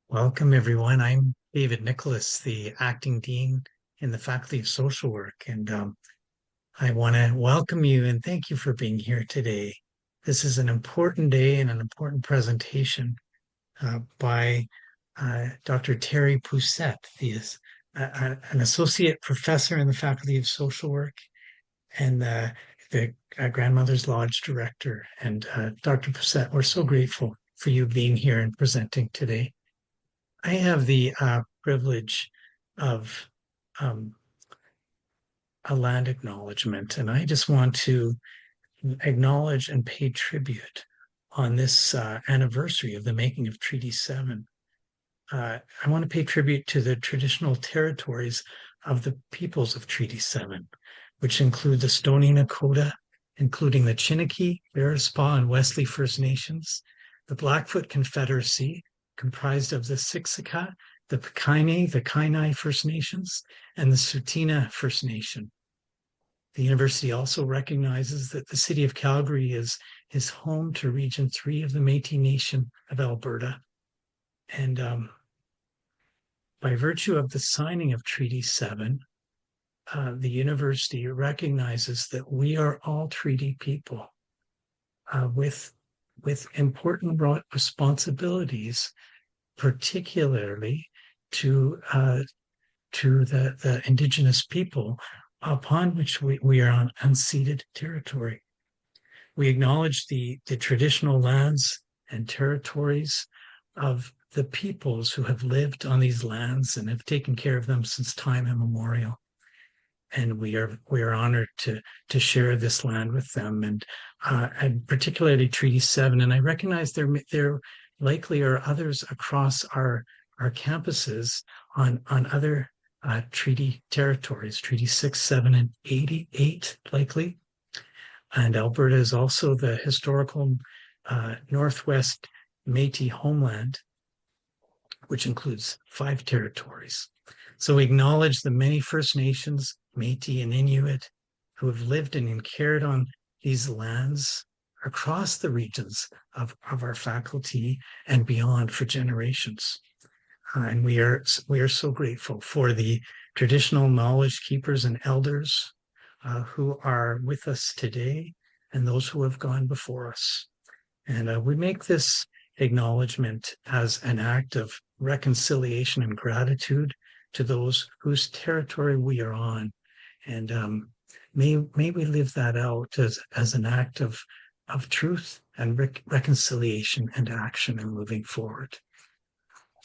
Welcome, everyone. I'm David Nicholas, the acting dean in the Faculty of Social Work, and I want to welcome you and thank you for being here today. This is an important day and an important presentation by Dr. Terry Poucette. He is an associate professor in the Faculty of Social Work and the Grandmother's Lodge director. And Dr. Poucette, we're so grateful for you being here and presenting today. I have the privilege of um, a land acknowledgement, and I just want to acknowledge and pay tribute on this anniversary of the making of Treaty 7. I want to pay tribute to the traditional territories of the peoples of Treaty 7, which include the Stoney-Nakoda, including the Chiniki, Bearspaw, and Wesley First Nations, the Blackfoot Confederacy, comprised of the Siksika, the Piikani, the Kainai First Nations, and the Tsuut'ina First Nation. The university also recognizes that the city of Calgary is home to Region 3 of the Métis Nation of Alberta. And by virtue of the signing of Treaty 7, the university recognizes that we are all treaty people with important responsibilities, particularly to the Indigenous people upon which we are on unceded territory. We acknowledge the traditional lands and territories of the peoples who have lived on these lands and have taken care of them since time immemorial. And we are honored to share this land with them, and particularly Treaty 7. And I recognize there likely are others across our campuses on other treaty territories, Treaty 6, 7, and 88 likely. And Alberta is also the historical Northwest Métis homeland, which includes 5 territories. So we acknowledge the many First Nations, Métis and Inuit, who have lived and cared on these lands across the regions of our faculty and beyond for generations. And we are so grateful for the traditional knowledge keepers and elders who are with us today and those who have gone before us. And we make this acknowledgement as an act of reconciliation and gratitude to those whose territory we are on. And may we live that out as an act of truth and reconciliation and action and moving forward.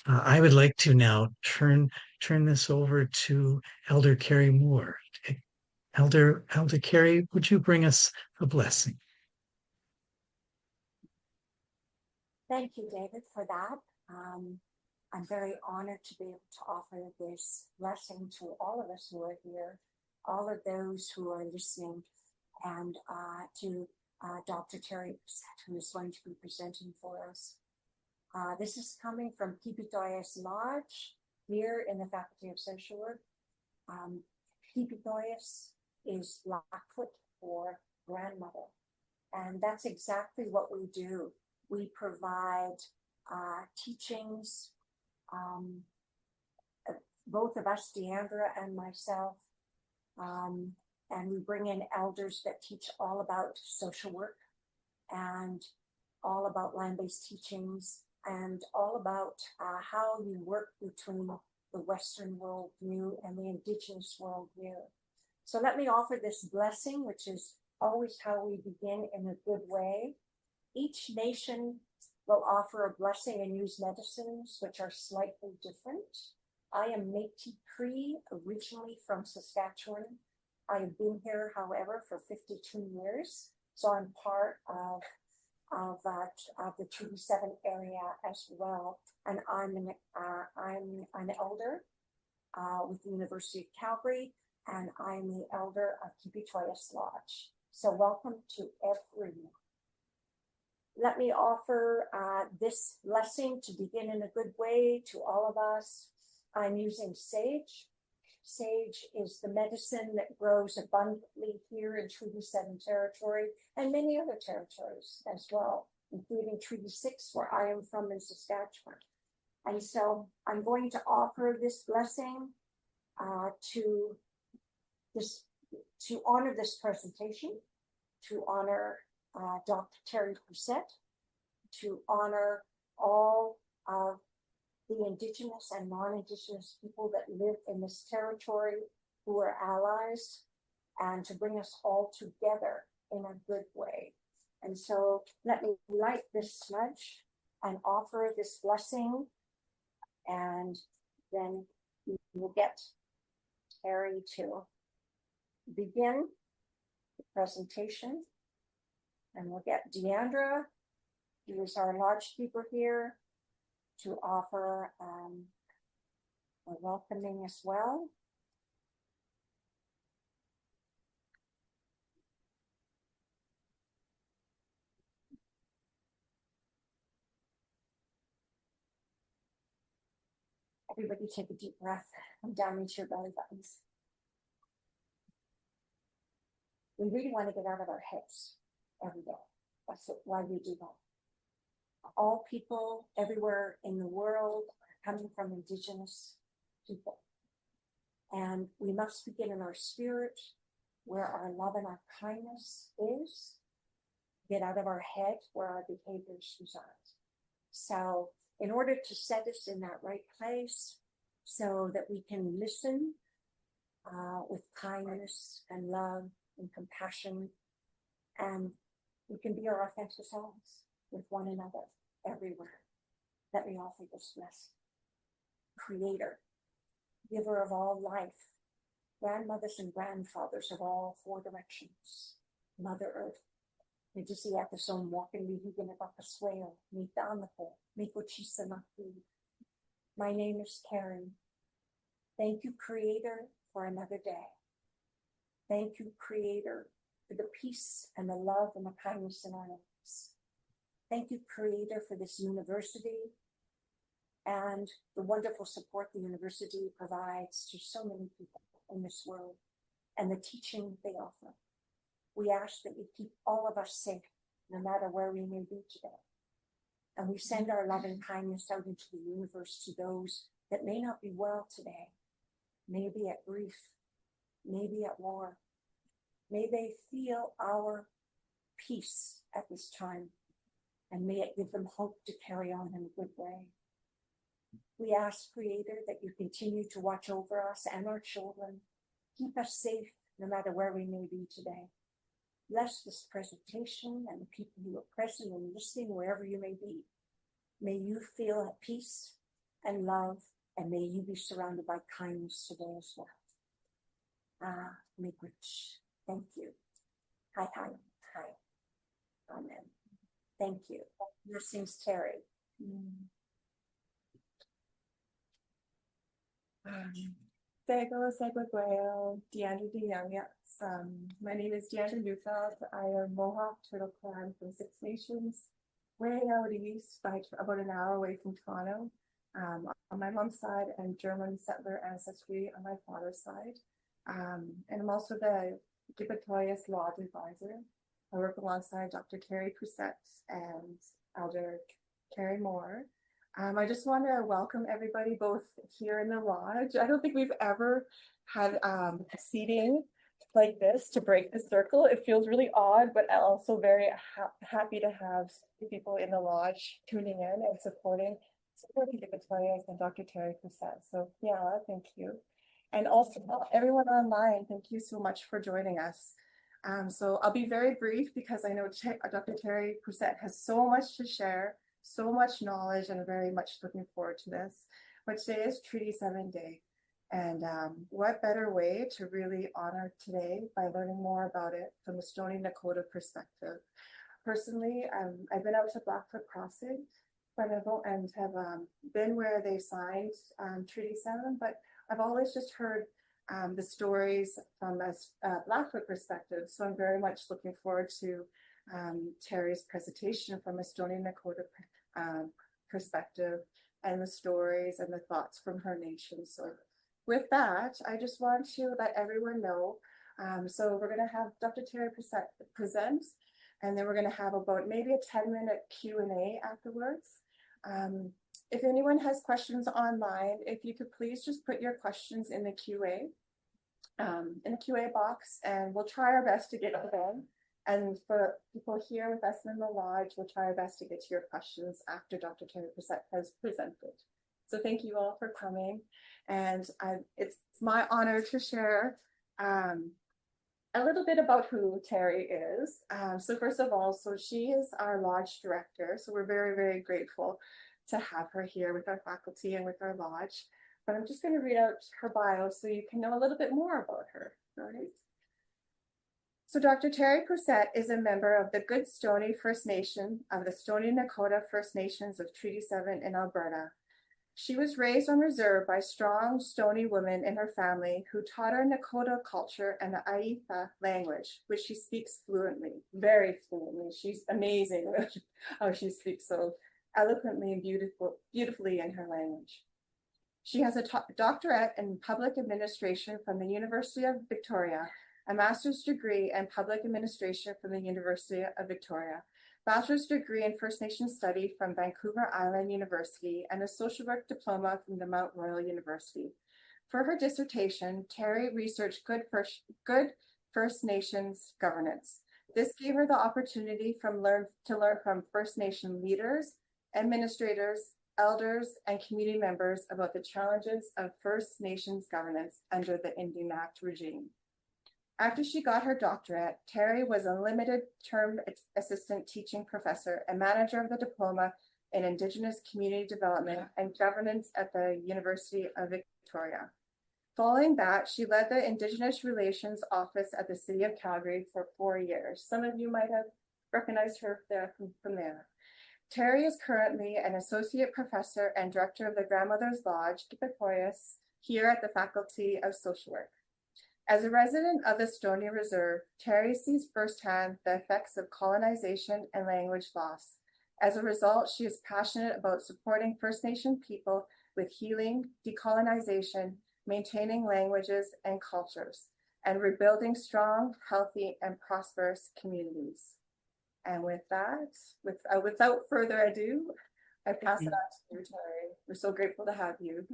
I would like to now turn this over to Elder Carrie Moore. Elder Carrie, would you bring us a blessing? Thank you, David, for that. I'm very honored to be able to offer this blessing to all of us who are here, all of those who are listening, and to Dr. Terry, who is going to be presenting for us. This is coming from Kiipitakyoyis Lodge here in the Faculty of Social Work. Kiipitakyoyis is Blackfoot for grandmother, and that's exactly what we do. We provide teachings, both of us, Deandra and myself, and we bring in elders that teach all about social work and all about land-based teachings and all about how you work between the Western worldview and the Indigenous worldview. So let me offer this blessing, which is always how we begin in a good way. Each nation will offer a blessing and use medicines which are slightly different. I am Métis Cree, originally from Saskatchewan. I have been here, however, for 52 years, so I'm part of the Treaty 7 area as well. And I'm an elder with the University of Calgary, and I'm the elder of Kiipitakyoyis Lodge. So welcome to everyone. Let me offer this blessing to begin in a good way to all of us. I'm using sage. Sage is the medicine that grows abundantly here in Treaty 7 territory and many other territories as well, including Treaty 6, where I am from in Saskatchewan. And so I'm going to offer this blessing to honor this presentation, to honor Dr. Terry Poucette, to honor all of the Indigenous and non-Indigenous people that live in this territory who are allies, and to bring us all together in a good way. And so let me light this smudge and offer this blessing, and then we will get Terry to begin the presentation, and we'll get Deandra, who is our lodge keeper here, to offer a welcoming as well. Everybody take a deep breath down into your belly buttons. We really want to get out of our heads every day. That's why we do that. All people everywhere in the world are coming from Indigenous people. And we must begin in our spirit, where our love and our kindness is. Get out of our head, where our behaviors reside. So in order to set us in that right place, so that we can listen with kindness and love and compassion, and we can be our authentic selves with one another everywhere. Let me offer this blessing. Creator, giver of all life, grandmothers and grandfathers of all four directions, Mother Earth, Nijisiaka son walking me hugan about the swale, me danako, me kochisanaki. My name is Karen. Thank you, Creator, for another day. Thank you, Creator, for the peace and the love and the kindness in our lives. Thank you, Creator, for this university and the wonderful support the university provides to so many people in this world, and the teaching they offer. We ask that you keep all of us safe, no matter where we may be today. And we send our loving kindness out into the universe to those that may not be well today, maybe at grief, maybe at war. May they feel our peace at this time, and may it give them hope to carry on in a good way. We ask, Creator, that you continue to watch over us and our children. Keep us safe, no matter where we may be today. Bless this presentation and the people who are present and listening wherever you may be. May you feel at peace and love, and may you be surrounded by kindness today as well. Miigwech. Thank you. Hi. Amen. Thank you. Blessings, Terry. Sego, Deandra. My name is Deandra Neufeld. I am Mohawk Turtle Clan from Six Nations, way out east, about an hour away from Toronto, on my mom's side, and German settler ancestry on my father's side. And I'm also the Kiipitakyoyis Lodge Advisor. I work alongside Dr. Terry Poucette and Elder Carrie Moore. I just want to welcome everybody both here in the lodge. I don't think we've ever had seating like this to break the circle. It feels really odd, but also very happy to have people in the lodge tuning in and supporting Kiipitakyoyis and Dr. Terry Poucette. So yeah, thank you. And also everyone online, thank you so much for joining us. So I'll be very brief because I know Dr. Terry Poucette has so much to share, so much knowledge, and I'm very much looking forward to this. But today is Treaty 7 Day. And what better way to really honor today by learning more about it from the Stoney-Nakoda perspective. Personally, I've been out to Blackfoot Crossing and have been where they signed Treaty 7, but I've always just heard the stories from a Blackfoot perspective. So I'm very much looking forward to Terry's presentation from a Stoney-Nakoda perspective, and the stories and the thoughts from her nation. So with that, I just want to let everyone know. So we're going to have Dr. Terry present, and then we're going to have about maybe a 10-minute Q&A afterwards. if anyone has questions online, if you could please just put your questions in the QA box, and we'll try our best to get to them. And for people here with us in the lodge, we'll try our best to get to your questions after Dr. Terry Poucette has presented. So thank you all for coming. And it's my honor to share a little bit about who Terry is. So first of all, so she is our lodge director. So we're very, very grateful to have her here with our faculty and with our lodge. But I'm just going to read out her bio so you can know a little bit more about her. All right. So Dr. Terry Poucette is a member of the Good Stoney First Nation of the Stoney-Nakoda First Nations of Treaty 7 in Alberta. She was raised on reserve by strong Stoney women in her family who taught her Nakota culture and the Aitha language, which she speaks fluently, very fluently. She's amazing how she speaks so eloquently and beautifully in her language. She has a doctorate in public administration from the University of Victoria, a master's degree in public administration from the University of Victoria, bachelor's degree in First Nation study from Vancouver Island University, and a social work diploma from the Mount Royal University. For her dissertation, Terry researched good First Nations governance. This gave her the opportunity to learn from First Nation leaders, administrators, elders, and community members about the challenges of First Nations governance under the Indian Act regime. After she got her doctorate, Terry was a limited-term assistant teaching professor and manager of the diploma in Indigenous Community Development and Governance at the University of Victoria. Following that, she led the Indigenous Relations Office at the City of Calgary for 4 years. Some of you might have recognized her from there. Terry is currently an associate professor and director of the Grandmother's Lodge, Kiipitakyoyis, here at the Faculty of Social Work. As a resident of the Stoney Reserve, Terry sees firsthand the effects of colonization and language loss. As a result, she is passionate about supporting First Nation people with healing, decolonization, maintaining languages and cultures, and rebuilding strong, healthy, and prosperous communities. And with that, without further ado, I pass it on to you, Terry. We're so grateful to have you.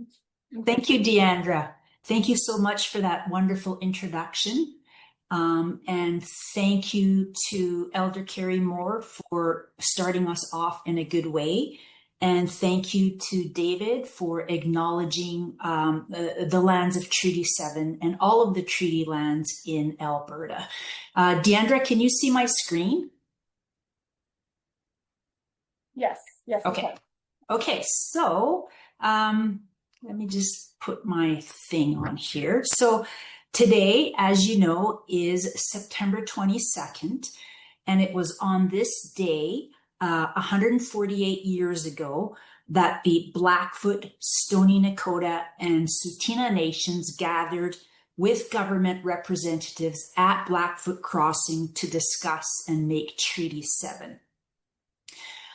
Thank you, Deandra. Thank you so much for that wonderful introduction. And thank you to Elder Carrie Moore for starting us off in a good way. And thank you to David for acknowledging the lands of Treaty 7 and all of the treaty lands in Alberta. Deandra, can you see my screen? Yes. Okay. Okay, so let me just put my thing on here. So today, as you know, is September 22nd, and it was on this day, 148 years ago, that the Blackfoot, Stoney-Nakoda, and Tsuut'ina Nations gathered with government representatives at Blackfoot Crossing to discuss and make Treaty 7.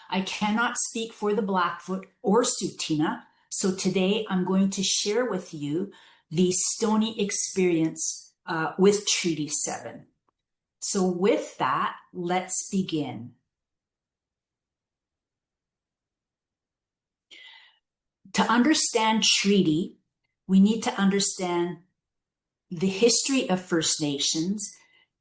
I cannot speak for the Blackfoot or Tsuut'ina, so today I'm going to share with you the Stoney experience with Treaty 7. So with that, let's begin. To understand treaty, we need to understand the history of First Nations,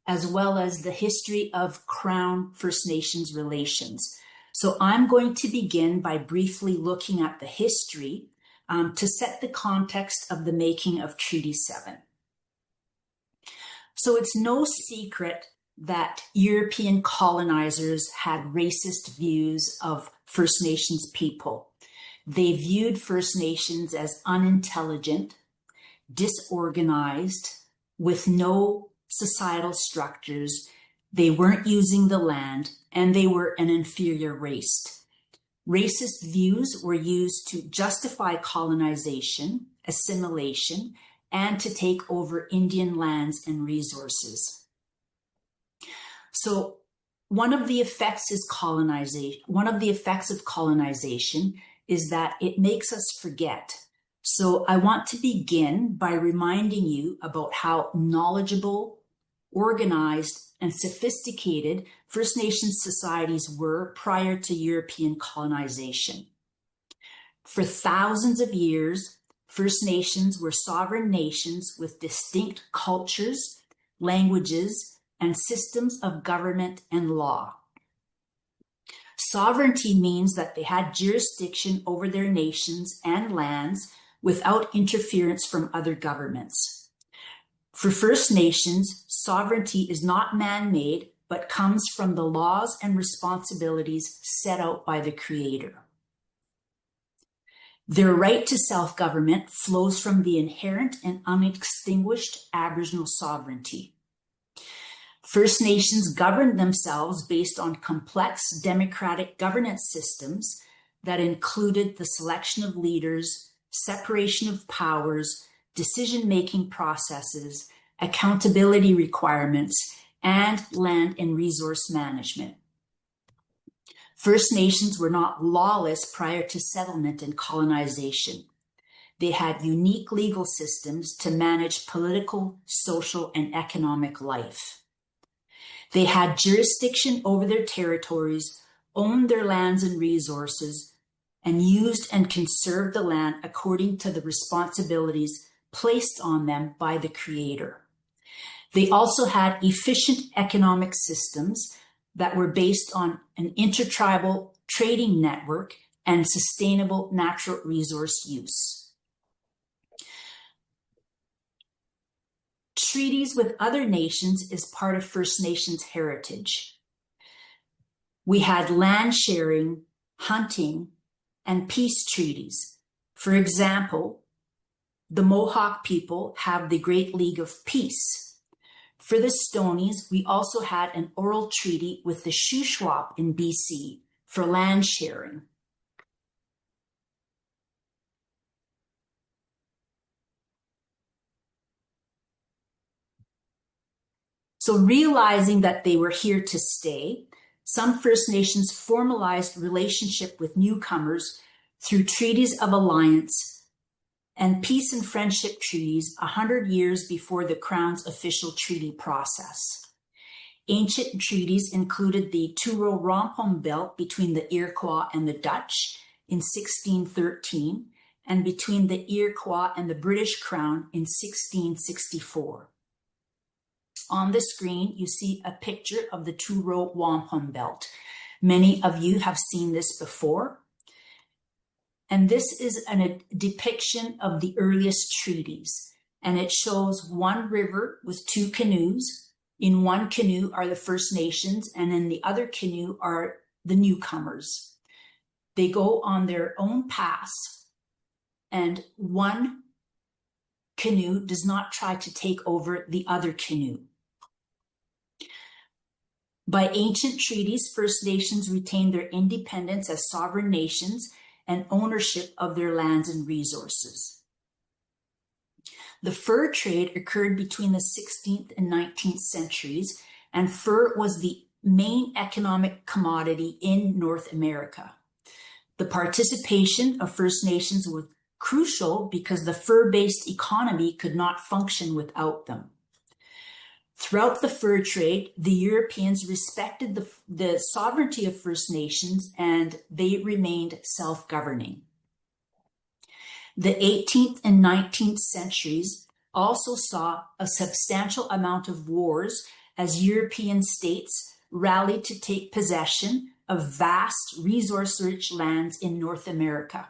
as well as the history of Crown First Nations relations. So I'm going to begin by briefly looking at the history to set the context of the making of Treaty 7. So it's no secret that European colonizers had racist views of First Nations people. They viewed First Nations as unintelligent, disorganized, with no societal structures. They weren't using the land, and they were an inferior race. Racist views were used to justify colonization, assimilation, and to take over Indian lands and resources. So one of the effects of colonization is that it makes us forget. So I want to begin by reminding you about how knowledgeable, organized, and sophisticated First Nations societies were prior to European colonization. For thousands of years, First Nations were sovereign nations with distinct cultures, languages, and systems of government and law. Sovereignty means that they had jurisdiction over their nations and lands without interference from other governments. For First Nations, sovereignty is not man-made, but comes from the laws and responsibilities set out by the Creator. Their right to self-government flows from the inherent and unextinguished Aboriginal sovereignty. First Nations governed themselves based on complex democratic governance systems that included the selection of leaders, separation of powers, decision-making processes, accountability requirements, and land and resource management. First Nations were not lawless prior to settlement and colonization. They had unique legal systems to manage political, social, and economic life. They had jurisdiction over their territories, owned their lands and resources, and used and conserved the land according to the responsibilities placed on them by the Creator. They also had efficient economic systems that were based on an intertribal trading network and sustainable natural resource use. Treaties with other nations is part of First Nations heritage. We had land sharing, hunting, and peace treaties. For example, the Mohawk people have the Great League of Peace. For the Stonies, we also had an oral treaty with the Shuswap in BC for land sharing. So realizing that they were here to stay, some First Nations formalized relationship with newcomers through treaties of alliance and peace and friendship treaties 100 years before the Crown's official treaty process. Ancient treaties included the Truro-Wampum Belt between the Iroquois and the Dutch in 1613 and between the Iroquois and the British Crown in 1664. On the screen, you see a picture of the Truro-Wampum Belt. Many of you have seen this before. And this is a depiction of the earliest treaties. And it shows one river with two canoes. In one canoe are the First Nations, and in the other canoe are the newcomers. They go on their own paths, and one canoe does not try to take over the other canoe. By ancient treaties, First Nations retained their independence as sovereign nations and ownership of their lands and resources. The fur trade occurred between the 16th and 19th centuries, and fur was the main economic commodity in North America. The participation of First Nations was crucial because the fur-based economy could not function without them. Throughout the fur trade, the Europeans respected the sovereignty of First Nations, and they remained self-governing. The 18th and 19th centuries also saw a substantial amount of wars as European states rallied to take possession of vast resource-rich lands in North America.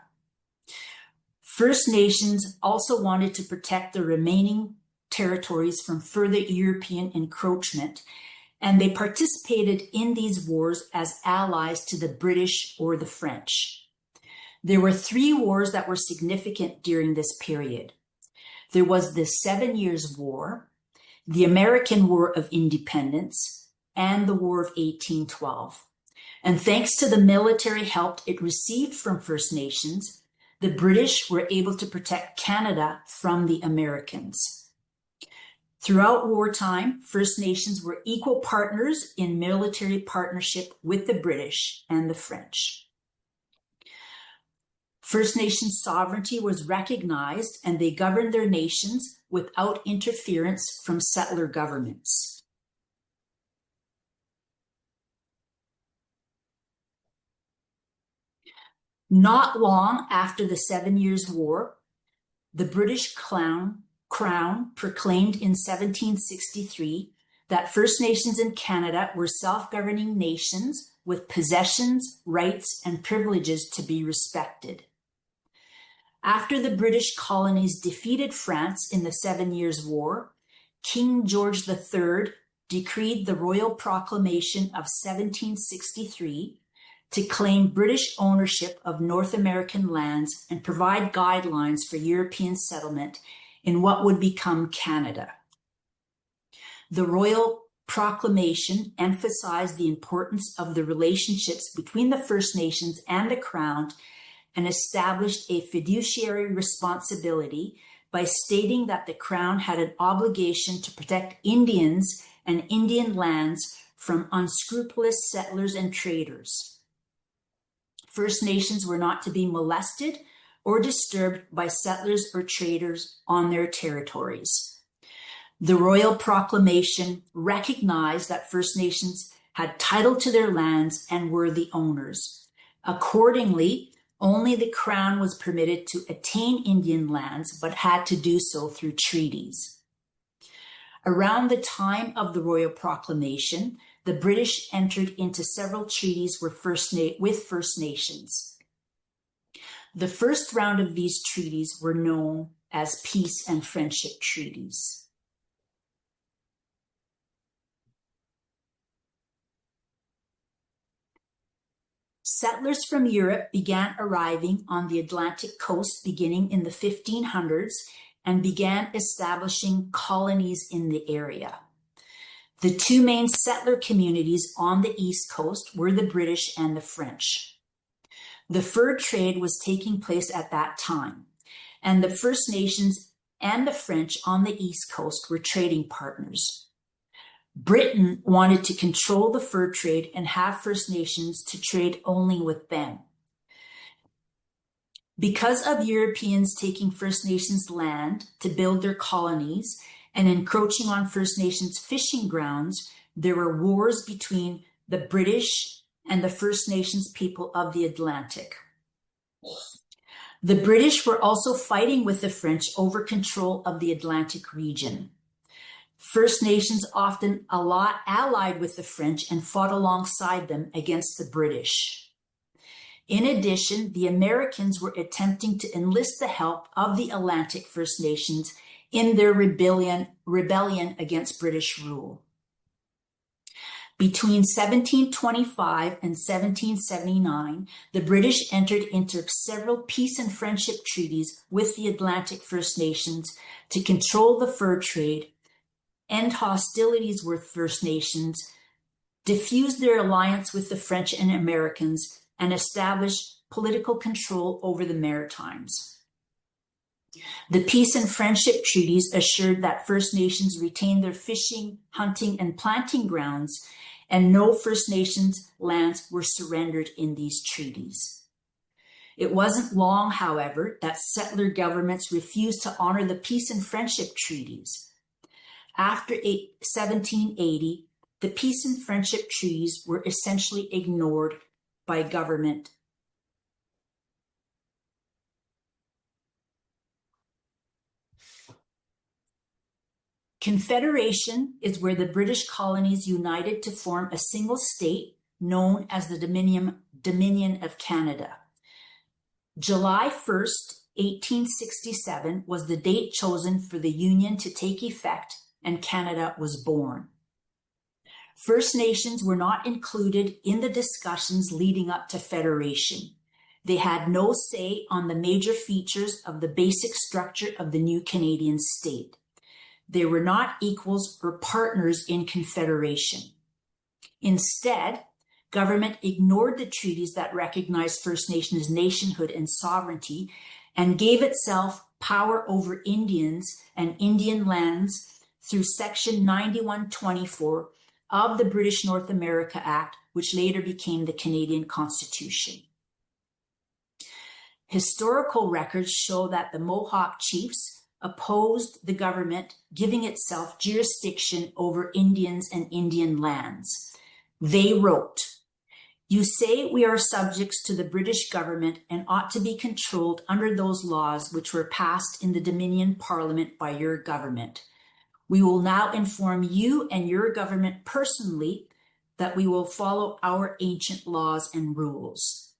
First Nations also wanted to protect the remaining territories from further European encroachment, and they participated in these wars as allies to the British or the French. There were three wars that were significant during this period. There was the 7 Years' War, the American War of Independence, and the War of 1812. And thanks to the military help it received from First Nations, the British were able to protect Canada from the Americans. Throughout wartime, First Nations were equal partners in military partnership with the British and the French. First Nations sovereignty was recognized, and they governed their nations without interference from settler governments. Not long after the 7 Years' War, the British Crown proclaimed in 1763 that First Nations in Canada were self-governing nations with possessions, rights, and privileges to be respected. After the British colonies defeated France in the 7 Years' War, King George III decreed the Royal Proclamation of 1763 to claim British ownership of North American lands and provide guidelines for European settlement in what would become Canada. The Royal Proclamation emphasized the importance of the relationships between the First Nations and the Crown and established a fiduciary responsibility by stating that the Crown had an obligation to protect Indians and Indian lands from unscrupulous settlers and traders. First Nations were not to be molested or disturbed by settlers or traders on their territories. The Royal Proclamation recognized that First Nations had title to their lands and were the owners. Accordingly, only the Crown was permitted to attain Indian lands, but had to do so through treaties. Around the time of the Royal Proclamation, the British entered into several treaties with First Nations. The first round of these treaties were known as peace and friendship treaties. Settlers from Europe began arriving on the Atlantic coast beginning in the 1500s and began establishing colonies in the area. The two main settler communities on the East Coast were the British and the French. The fur trade was taking place at that time, and the First Nations and the French on the East Coast were trading partners. Britain wanted to control the fur trade and have First Nations to trade only with them. Because of Europeans taking First Nations land to build their colonies and encroaching on First Nations fishing grounds, there were wars between the British and the First Nations people of the Atlantic. The British were also fighting with the French over control of the Atlantic region. First Nations often allied with the French and fought alongside them against the British. In addition, the Americans were attempting to enlist the help of the Atlantic First Nations in their rebellion against British rule. Between 1725 and 1779, the British entered into several peace and friendship treaties with the Atlantic First Nations to control the fur trade, end hostilities with First Nations, diffuse their alliance with the French and Americans, and establish political control over the Maritimes. The peace and friendship treaties assured that First Nations retained their fishing, hunting, and planting grounds, and no First Nations lands were surrendered in these treaties. It wasn't long, however, that settler governments refused to honor the peace and friendship treaties. After 1780, the peace and friendship treaties were essentially ignored by government. Confederation is where the British colonies united to form a single state known as the Dominion of Canada. July 1st, 1867 was the date chosen for the Union to take effect, and Canada was born. First Nations were not included in the discussions leading up to Federation. They had no say on the major features of the basic structure of the new Canadian state. They were not equals or partners in Confederation. Instead, government ignored the treaties that recognized First Nations nationhood and sovereignty and gave itself power over Indians and Indian lands through Section 9124 of the British North America Act, which later became the Canadian Constitution. Historical records show that the Mohawk chiefs opposed the government giving itself jurisdiction over Indians and Indian lands. They wrote, You say we are subjects to the British government and ought to be controlled under those laws which were passed in the Dominion Parliament by your government. We will now inform you and your government personally that we will follow our ancient laws and rules.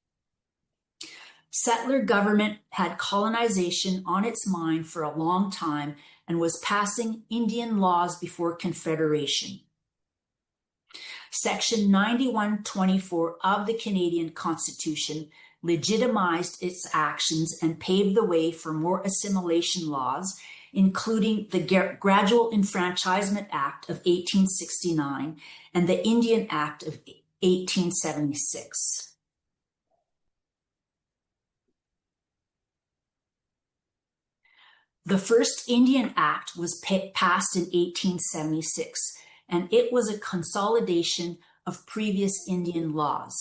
Settler government had colonization on its mind for a long time and was passing Indian laws before Confederation. Section 9124 of the Canadian Constitution legitimized its actions and paved the way for more assimilation laws, including the Gradual Enfranchisement Act of 1869 and the Indian Act of 1876. The first Indian Act was passed in 1876, and it was a consolidation of previous Indian laws.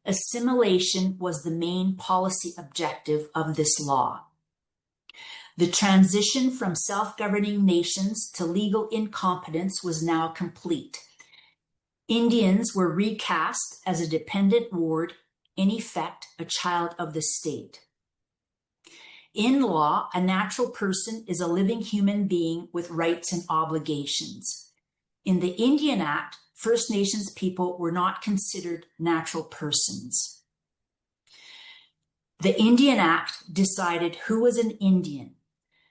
Assimilation was the main policy objective of this law. The transition from self-governing nations to legal incompetence was now complete. Indians were recast as a dependent ward, in effect, a child of the state. In law, a natural person is a living human being with rights and obligations. In the Indian Act, First Nations people were not considered natural persons. The Indian Act decided who was an Indian.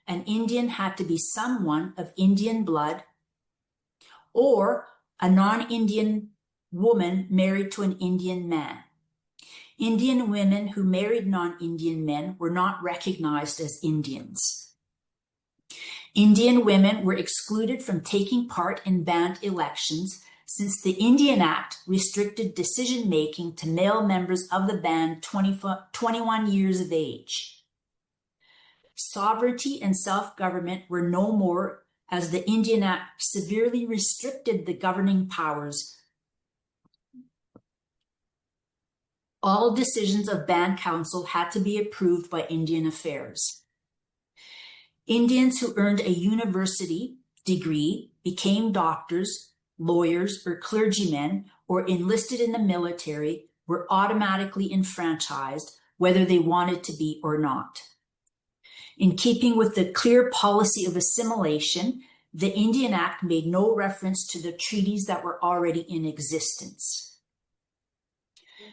An Indian had to be someone of Indian blood or a non-Indian woman married to an Indian man. Indian women who married non-Indian men were not recognized as Indians. Indian women were excluded from taking part in band elections since the Indian Act restricted decision-making to male members of the band 21 years of age. Sovereignty and self-government were no more, as the Indian Act severely restricted the governing powers. All decisions of band council had to be approved by Indian Affairs. Indians who earned a university degree, became doctors, lawyers, or clergymen, or enlisted in the military were automatically enfranchised, whether they wanted to be or not. In keeping with the clear policy of assimilation, the Indian Act made no reference to the treaties that were already in existence.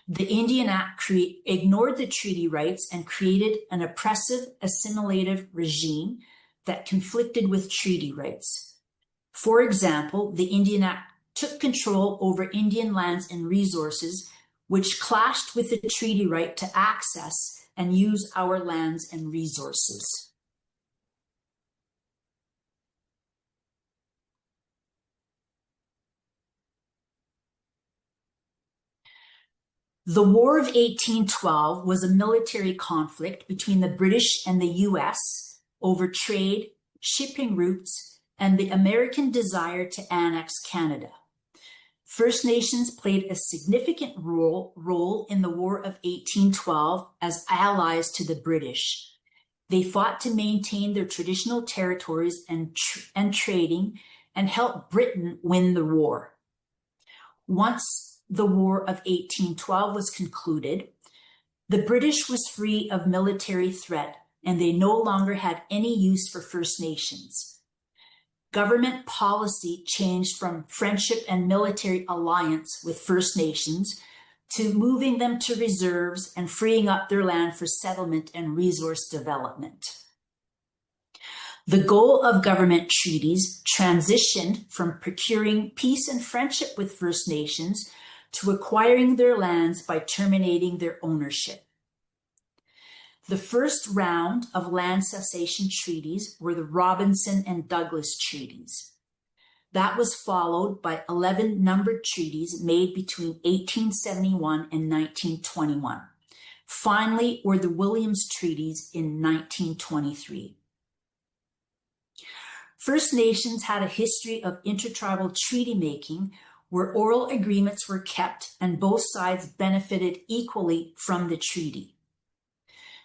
The Indian Act ignored the treaty rights and created an oppressive, assimilative regime that conflicted with treaty rights. For example, the Indian Act took control over Indian lands and resources, which clashed with the treaty right to access and use our lands and resources. The War of 1812 was a military conflict between the British and the US over trade, shipping routes, and the American desire to annex Canada. First Nations played a significant role in the War of 1812 as allies to the British. They fought to maintain their traditional territories and trading and helped Britain win the war. Once the War of 1812 was concluded, the British was free of military threat and they no longer had any use for First Nations. Government policy changed from friendship and military alliance with First Nations to moving them to reserves and freeing up their land for settlement and resource development. The goal of government treaties transitioned from procuring peace and friendship with First Nations to acquiring their lands by terminating their ownership. The first round of land cessation treaties were the Robinson and Douglas treaties. That was followed by 11 numbered treaties made between 1871 and 1921. Finally were the Williams treaties in 1923. First Nations had a history of intertribal treaty making where oral agreements were kept and both sides benefited equally from the treaty.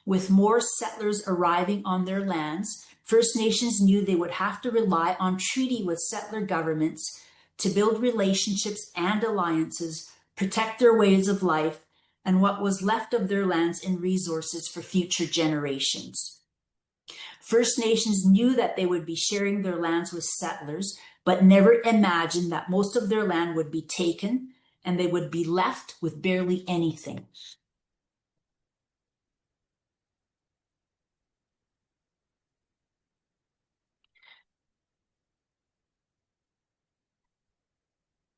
With more settlers arriving on their lands, First Nations knew they would have to rely on treaty with settler governments to build relationships and alliances protect their ways of life, and what was left of their lands and resources for future generations. First Nations knew that they would be sharing their lands with settlers, but never imagined that most of their land would be taken and they would be left with barely anything.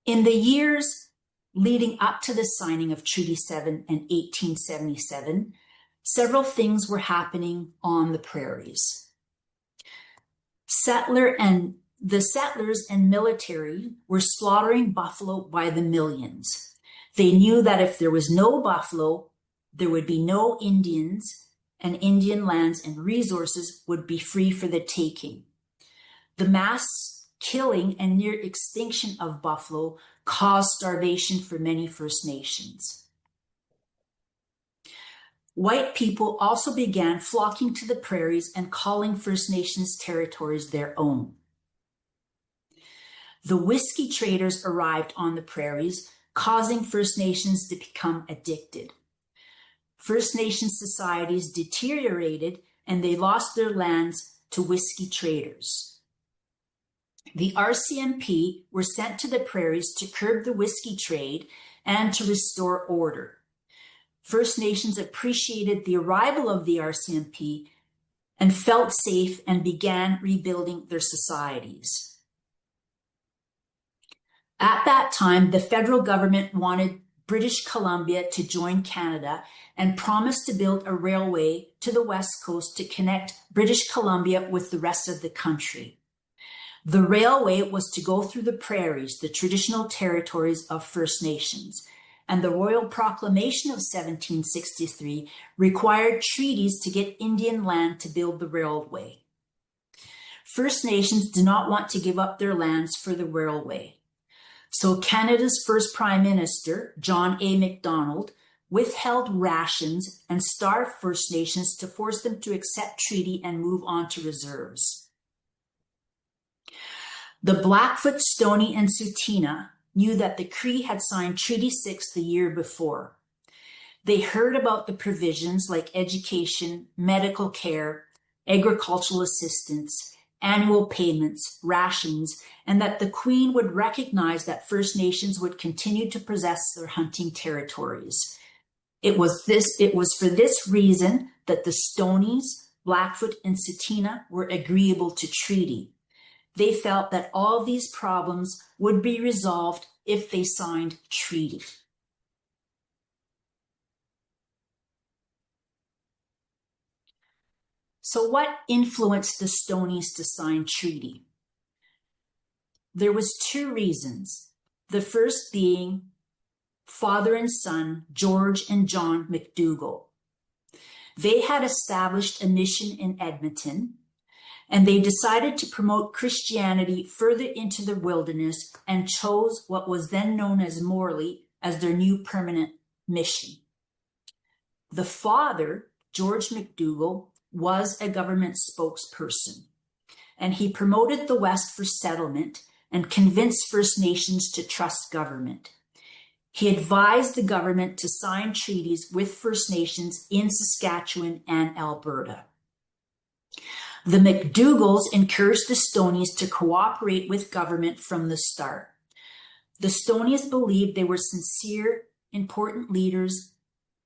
In the years leading up to the signing of Treaty 7 in 1877, several things were happening on the prairies. The settlers and military were slaughtering buffalo by the millions. They knew that if there was no buffalo, there would be no Indians, and Indian lands and resources would be free for the taking. The mass killing and near extinction of buffalo caused starvation for many First Nations. White people also began flocking to the prairies and calling First Nations territories their own. The whiskey traders arrived on the prairies, causing First Nations to become addicted. First Nations societies deteriorated and they lost their lands to whiskey traders. The RCMP were sent to the prairies to curb the whiskey trade and to restore order. First Nations appreciated the arrival of the RCMP and felt safe and began rebuilding their societies. At that time, the federal government wanted British Columbia to join Canada and promised to build a railway to the West Coast to connect British Columbia with the rest of the country. The railway was to go through the prairies, the traditional territories of First Nations, and the Royal Proclamation of 1763 required treaties to get Indian land to build the railway. First Nations did not want to give up their lands for the railway. So Canada's first Prime Minister, John A. Macdonald, withheld rations and starved First Nations to force them to accept treaty and move on to reserves. The Blackfoot, Stoney, and Tsuut'ina knew that the Cree had signed Treaty 6 the year before. They heard about the provisions like education, medical care, agricultural assistance, annual payments, rations, and that the Queen would recognize that First Nations would continue to possess their hunting territories. It was for this reason that the Stonies, Blackfoot, and Tsuut'ina were agreeable to treaty. They felt that all these problems would be resolved if they signed treaty. So what influenced the Stonies to sign treaty? There was two reasons. The first being father and son, George and John McDougall. They had established a mission in Edmonton, and they decided to promote Christianity further into the wilderness and chose what was then known as Morley as their new permanent mission. The father, George McDougall, was a government spokesperson, and he promoted the West for settlement and convinced First Nations to trust government. He advised the government to sign treaties with First Nations in Saskatchewan and Alberta. The McDougalls encouraged the Stonies to cooperate with government from the start. The Stonies believed they were sincere, important leaders,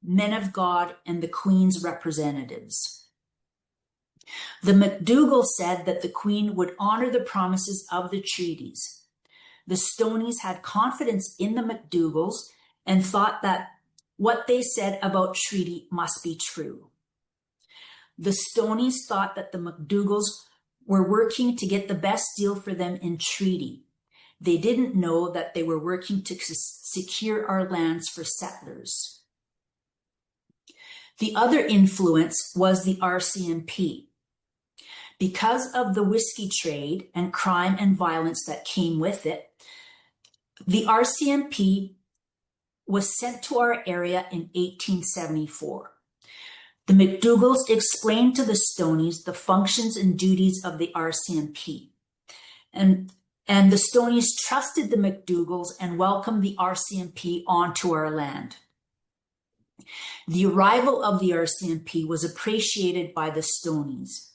men of God, and the Queen's representatives. The McDougalls said that the Queen would honor the promises of the treaties. The Stonies had confidence in the McDougalls and thought that what they said about treaty must be true. The Stonies thought that the McDougalls were working to get the best deal for them in treaty. They didn't know that they were working to secure our lands for settlers. The other influence was the RCMP. Because of the whiskey trade and crime and violence that came with it, the RCMP was sent to our area in 1874. The McDougalls explained to the Stonies the functions and duties of the RCMP. And And the Stonies trusted the McDougals and welcomed the RCMP onto our land. The arrival of the RCMP was appreciated by the Stonies.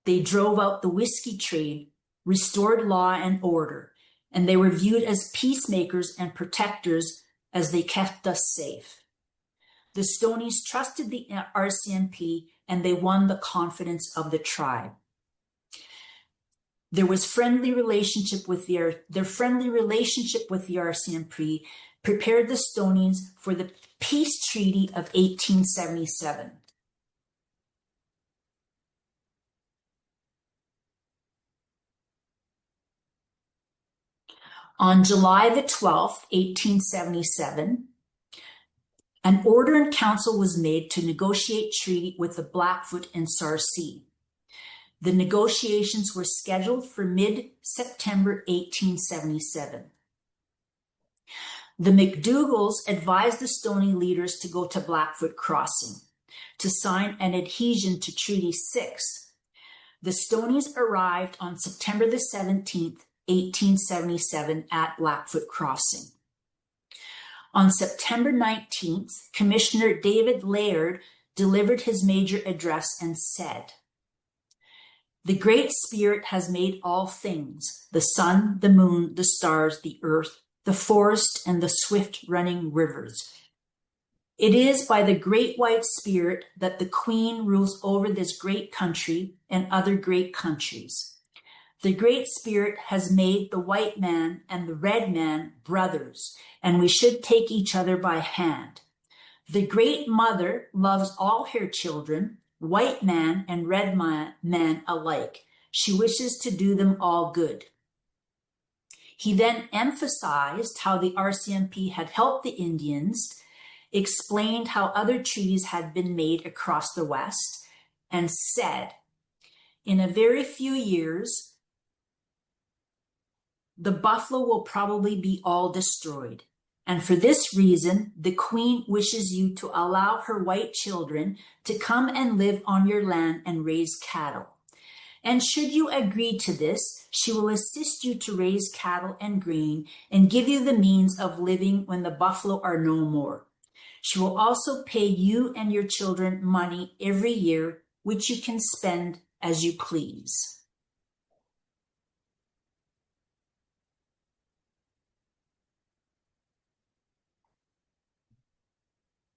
They drove out the whiskey trade, restored law and order, and they were viewed as peacemakers and protectors as they kept us safe. The Stonies trusted the RCMP and they won the confidence of the tribe. Their friendly relationship with the RCMP prepared the Stonies for the peace treaty of 1877. On July the 12th, 1877, an order in council was made to negotiate treaty with the Blackfoot and Sarcee. The negotiations were scheduled for mid-September 1877. The McDougals advised the Stoney leaders to go to Blackfoot Crossing to sign an adhesion to Treaty 6. The Stonies arrived on September the 17th, 1877 at Blackfoot Crossing. On September 19th, Commissioner David Laird delivered his major address and said, "The Great Spirit has made all things, the sun, the moon, the stars, the earth, the forest, and the swift-running rivers. It is by the Great White Spirit that the Queen rules over this great country and other great countries. The Great Spirit has made the white man and the red man brothers, and we should take each other by hand. The Great Mother loves all her children, white man and red man alike. She wishes to do them all good." He then emphasized how the RCMP had helped the Indians, explained how other treaties had been made across the West, and said, "In a very few years, the buffalo will probably be all destroyed. And for this reason, the Queen wishes you to allow her white children to come and live on your land and raise cattle. And should you agree to this, she will assist you to raise cattle and grain and give you the means of living when the buffalo are no more. She will also pay you and your children money every year, which you can spend as you please."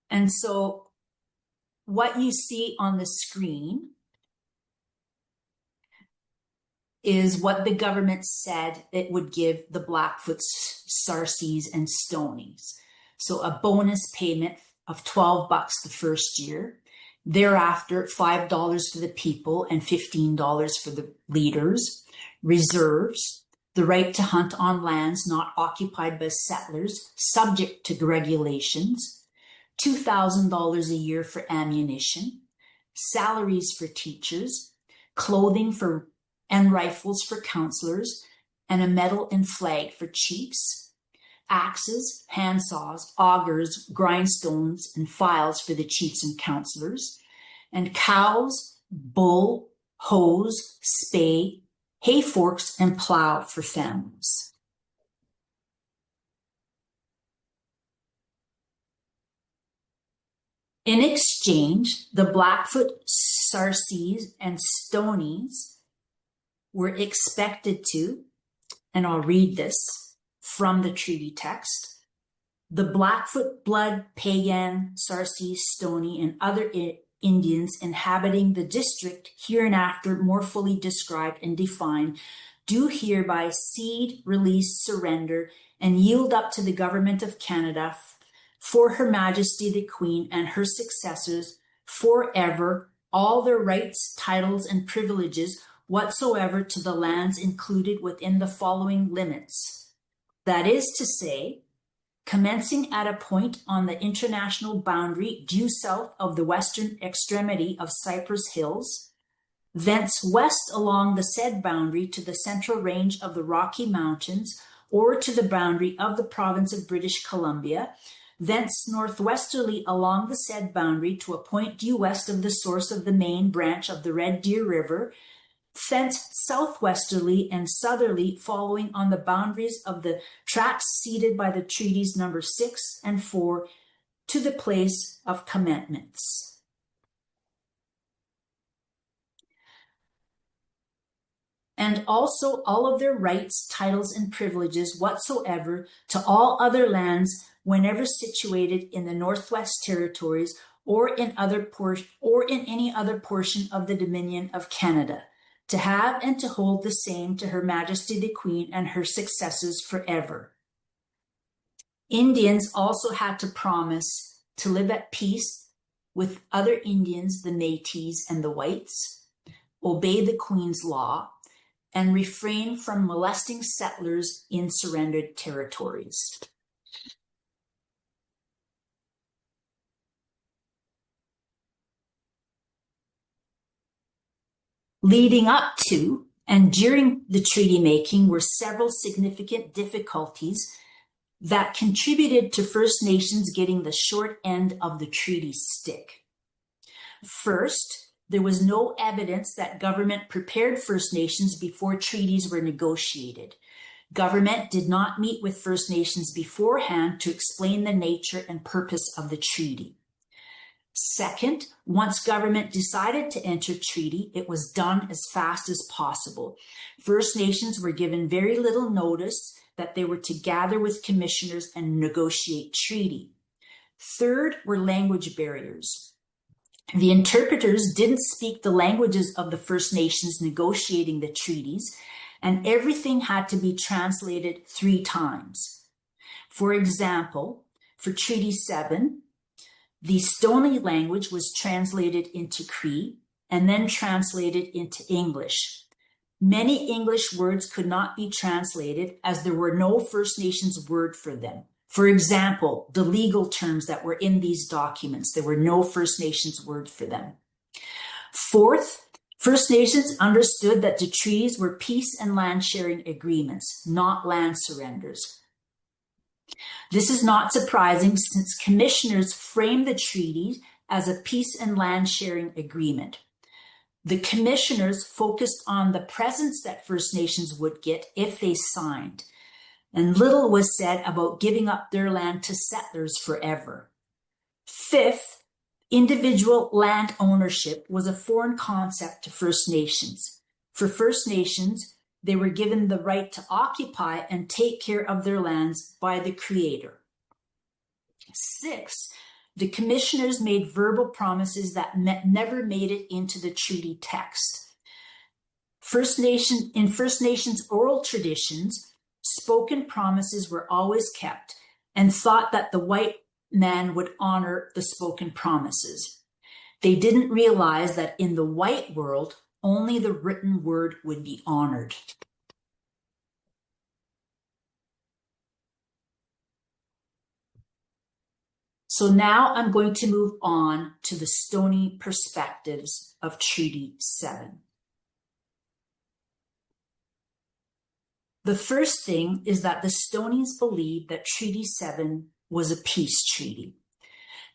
And so what you see on the screen is what the government said it would give the Blackfoots, Sarcees, and Stonies. So a bonus payment of $12 the first year. Thereafter, $5 for the people and $15 for the leaders. Reserves, the right to hunt on lands not occupied by settlers, subject to regulations. $2,000 a year for ammunition, salaries for teachers, clothing and rifles for counselors, and a medal and flag for chiefs, axes, handsaws, augers, grindstones, and files for the chiefs and counselors, and cows, bull, hose, spade, hay forks, and plow for families. In exchange, the Blackfoot, Sarcees, and Stonies were expected to, and I'll read this from the treaty text, the Blackfoot, Blood, Pagan, Sarcee, Stoney, and other Indians inhabiting the district hereinafter more fully described and defined do hereby cede, release, surrender, and yield up to the Government of Canada for Her Majesty the Queen and her successors forever all their rights, titles, and privileges whatsoever to the lands included within the following limits. That is to say, commencing at a point on the international boundary due south of the western extremity of Cypress Hills, thence west along the said boundary to the central range of the Rocky Mountains or to the boundary of the province of British Columbia, thence northwesterly along the said boundary to a point due west of the source of the main branch of the Red Deer River, thence southwesterly and southerly, following on the boundaries of the tracts ceded by the treaties number 6 and 4 to the place of commitments. And also all of their rights, titles, and privileges whatsoever to all other lands whenever situated in the Northwest Territories or in any other portion of the Dominion of Canada, to have and to hold the same to Her Majesty the Queen and her successors forever. Indians also had to promise to live at peace with other Indians, the Métis and the whites, obey the Queen's law, and refrain from molesting settlers in surrendered territories. Leading up to and during the treaty making were several significant difficulties that contributed to First Nations getting the short end of the treaty stick. First, there was no evidence that government prepared First Nations before treaties were negotiated. Government did not meet with First Nations beforehand to explain the nature and purpose of the treaty. Second, once government decided to enter treaty, it was done as fast as possible. First Nations were given very little notice that they were to gather with commissioners and negotiate treaty. Third were language barriers. The interpreters didn't speak the languages of the First Nations negotiating the treaties, and everything had to be translated 3 times. For example, for Treaty 7, the Stoney language was translated into Cree and then translated into English. Many English words could not be translated as there were no First Nations word for them. For example, the legal terms that were in these documents, there were no First Nations word for them. Fourth, First Nations understood that the treaties were peace and land sharing agreements, not land surrenders. This is not surprising since commissioners framed the treaty as a peace and land sharing agreement. The commissioners focused on the presents that First Nations would get if they signed, and little was said about giving up their land to settlers forever. Fifth, individual land ownership was a foreign concept to First Nations. For First Nations, they were given the right to occupy and take care of their lands by the Creator. 6, the commissioners made verbal promises that never made it into the treaty text. In First Nations oral traditions, spoken promises were always kept and thought that the white man would honor the spoken promises. They didn't realize that in the white world, only the written word would be honored. So now I'm going to move on to the Stoney perspectives of Treaty 7. The first thing is that the Stonies believed that Treaty 7 was a peace treaty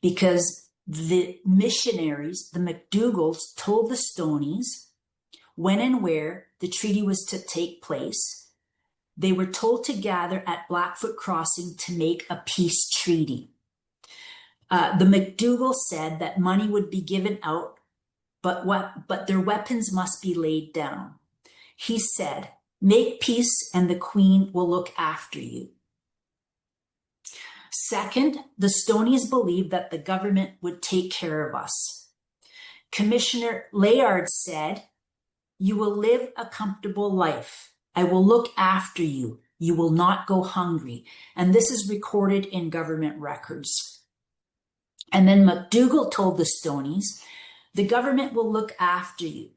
because the missionaries, the McDougals, told the Stonies when and where the treaty was to take place. They were told to gather at Blackfoot Crossing to make a peace treaty. The McDougall said that money would be given out, but their weapons must be laid down. He said, "Make peace and the Queen will look after you." Second, the Stonies believed that the government would take care of us. Commissioner Layard said, "You will live a comfortable life. I will look after you. You will not go hungry." And this is recorded in government records. And then McDougall told the Stonies, "The government will look after you."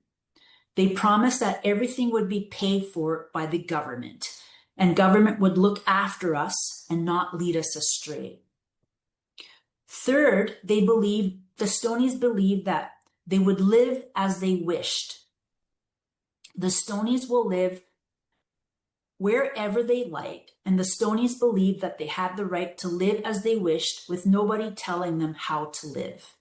They promised that everything would be paid for by the government, and government would look after us and not lead us astray. Third, the Stonies believed that they would live as they wished. The Stonies will live wherever they like, and the Stonies believed that they had the right to live as they wished with nobody telling them how to live.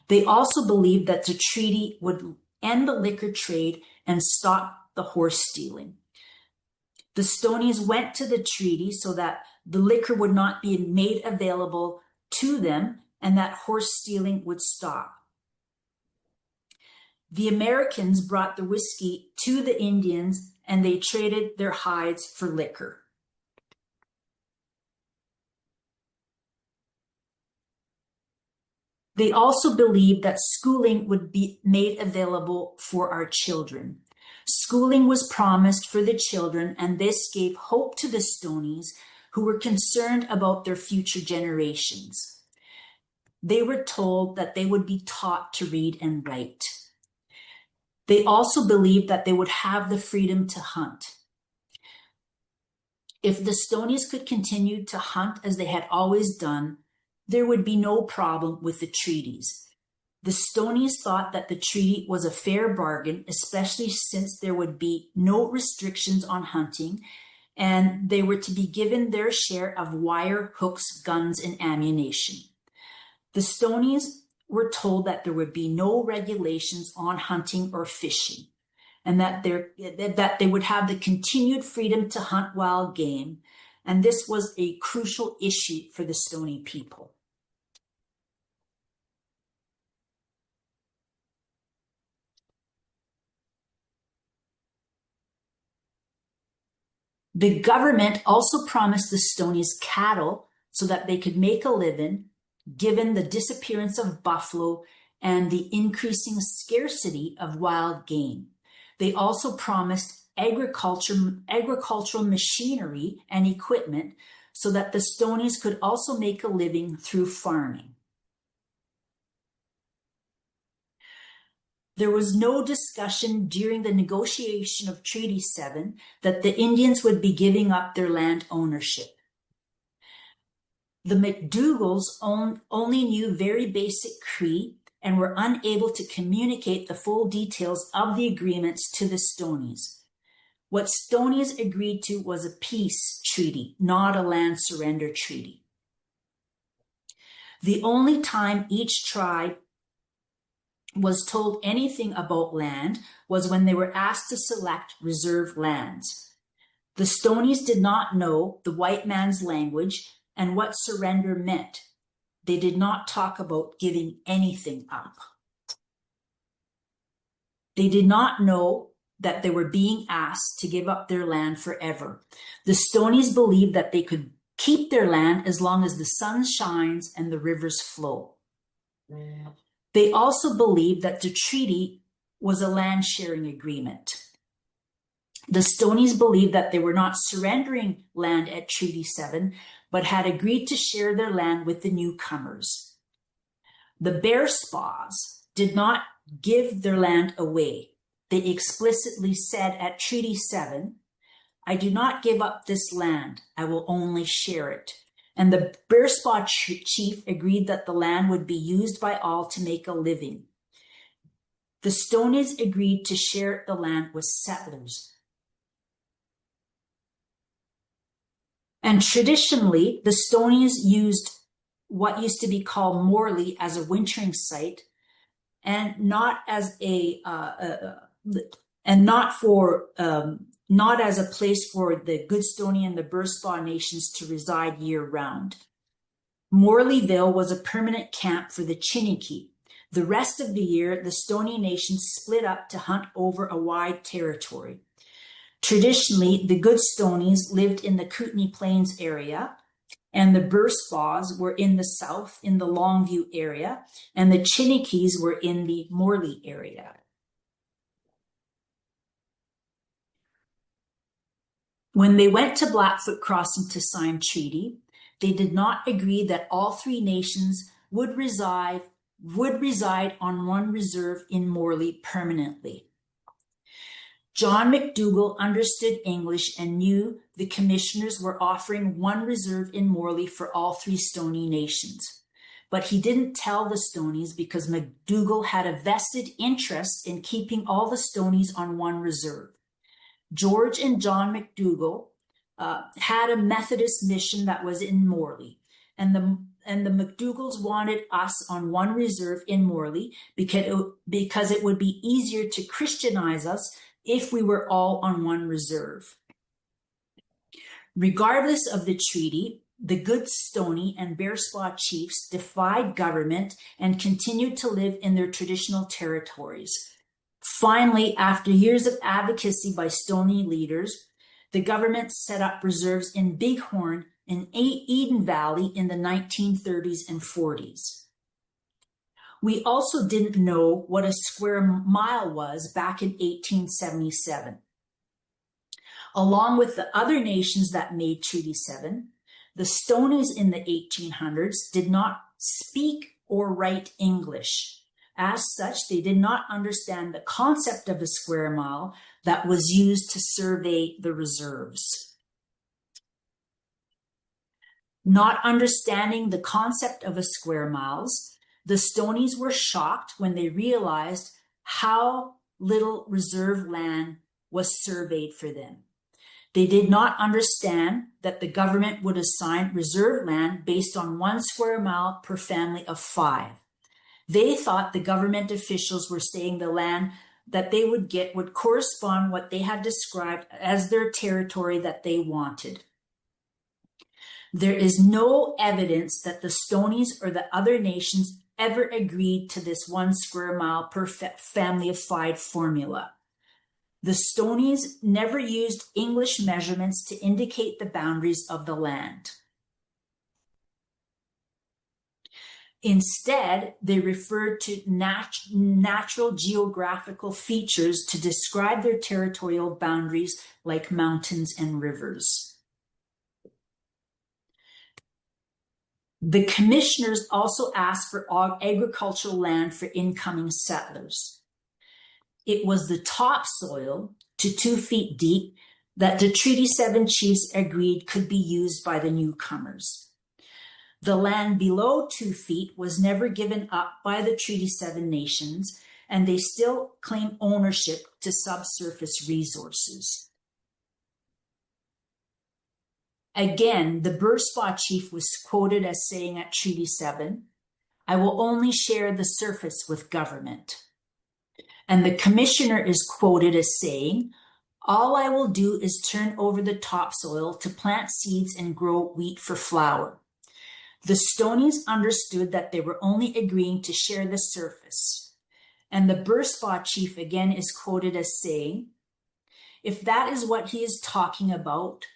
They also believed that the treaty would end the liquor trade and stop the horse stealing. The Stonies went to the treaty so that the liquor would not be made available to them and that horse stealing would stop. The Americans brought the whiskey to the Indians and they traded their hides for liquor. They also believed that schooling would be made available for our children. Schooling was promised for the children, and this gave hope to the Stonies, who were concerned about their future generations. They were told that they would be taught to read and write. They also believed that they would have the freedom to hunt. If the Stonies could continue to hunt as they had always done, there would be no problem with the treaties. The Stonies thought that the treaty was a fair bargain, especially since there would be no restrictions on hunting, and they were to be given their share of wire, hooks, guns, and ammunition. The Stonies were told that there would be no regulations on hunting or fishing, and that they would have the continued freedom to hunt wild game, and this was a crucial issue for the Stoney people. The government also promised the Stonies cattle so that they could make a living, given the disappearance of buffalo and the increasing scarcity of wild game. They also promised agricultural machinery and equipment so that the Stonies could also make a living through farming. There was no discussion during the negotiation of Treaty 7 that the Indians would be giving up their land ownership. The McDougals only knew very basic Cree and were unable to communicate the full details of the agreements to the Stonies. What Stonies agreed to was a peace treaty, not a land surrender treaty. The only time each tribe was told anything about land was when they were asked to select reserve lands. The Stonies did not know the white man's language and what surrender meant. They did not talk about giving anything up. They did not know that they were being asked to give up their land forever. The Stonies believed that they could keep their land as long as the sun shines and the rivers flow. They also believed that the treaty was a land sharing agreement. The Stonies believed that they were not surrendering land at Treaty 7, but had agreed to share their land with the newcomers. The Bearspaws did not give their land away. They explicitly said at Treaty 7, "I do not give up this land, I will only share it." And the Bearspaw chief agreed that the land would be used by all to make a living. The Stonies agreed to share the land with settlers. And traditionally, the Stonies used what used to be called Morley as a wintering site, and not as not as a place for the Goodstoney and the Bearspaw nations to reside year-round. Morleyville was a permanent camp for the Chiniki. The rest of the year, the Stoney nations split up to hunt over a wide territory. Traditionally, the Goodstonies lived in the Kootenay Plains area, and the Bearspaws were in the south in the Longview area, and the Chinikis were in the Morley area. When they went to Blackfoot Crossing to sign treaty, they did not agree that all three nations would reside on one reserve in Morley permanently. John McDougall understood English and knew the commissioners were offering one reserve in Morley for all three Stoney nations. But he didn't tell the Stonies because McDougall had a vested interest in keeping all the Stonies on one reserve. George and John McDougall had a Methodist mission that was in Morley, and and the McDougals wanted us on one reserve in Morley because it would be easier to Christianize us if we were all on one reserve. Regardless of the treaty, the good Stoney and Bearspaw chiefs defied government and continued to live in their traditional territories. Finally, after years of advocacy by Stoney leaders, the government set up reserves in Bighorn and Eden Valley in the 1930s and 40s. We also didn't know what a square mile was back in 1877. Along with the other nations that made Treaty 7, the Stonies in the 1800s did not speak or write English. As such, they did not understand the concept of a square mile that was used to survey the reserves. Not understanding the concept of a square miles, the Stonies were shocked when they realized how little reserve land was surveyed for them. They did not understand that the government would assign reserve land based on 1 square mile per family of 5. They thought the government officials were saying the land that they would get would correspond what they had described as their territory that they wanted. There is no evidence that the Stonies or the other nations ever agreed to this 1 square mile per family of 5 formula. The Stonies never used English measurements to indicate the boundaries of the land. Instead, they referred to natural geographical features to describe their territorial boundaries like mountains and rivers. The commissioners also asked for agricultural land for incoming settlers. It was the topsoil to 2 feet deep that the Treaty 7 chiefs agreed could be used by the newcomers. The land below 2 feet was never given up by the Treaty 7 nations, and they still claim ownership to subsurface resources. Again, the Bearspaw chief was quoted as saying at Treaty 7, "I will only share the surface with government." And the commissioner is quoted as saying, "All I will do is turn over the topsoil to plant seeds and grow wheat for flour." The Stonies understood that they were only agreeing to share the surface. And the Bearspaw chief again is quoted as saying, "If that is what he is talking about,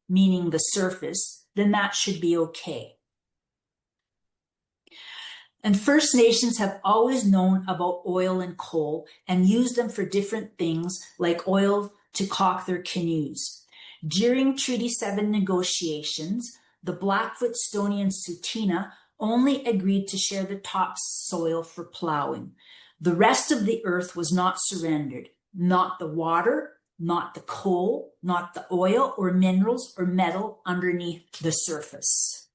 meaning the surface, then that should be okay." And First Nations have always known about oil and coal and used them for different things like oil to caulk their canoes. During Treaty 7 negotiations, the Blackfoot, Stoney, and Tsuut'ina only agreed to share the topsoil for plowing. The rest of the earth was not surrendered, not the water, not the coal, not the oil or minerals or metal underneath the surface.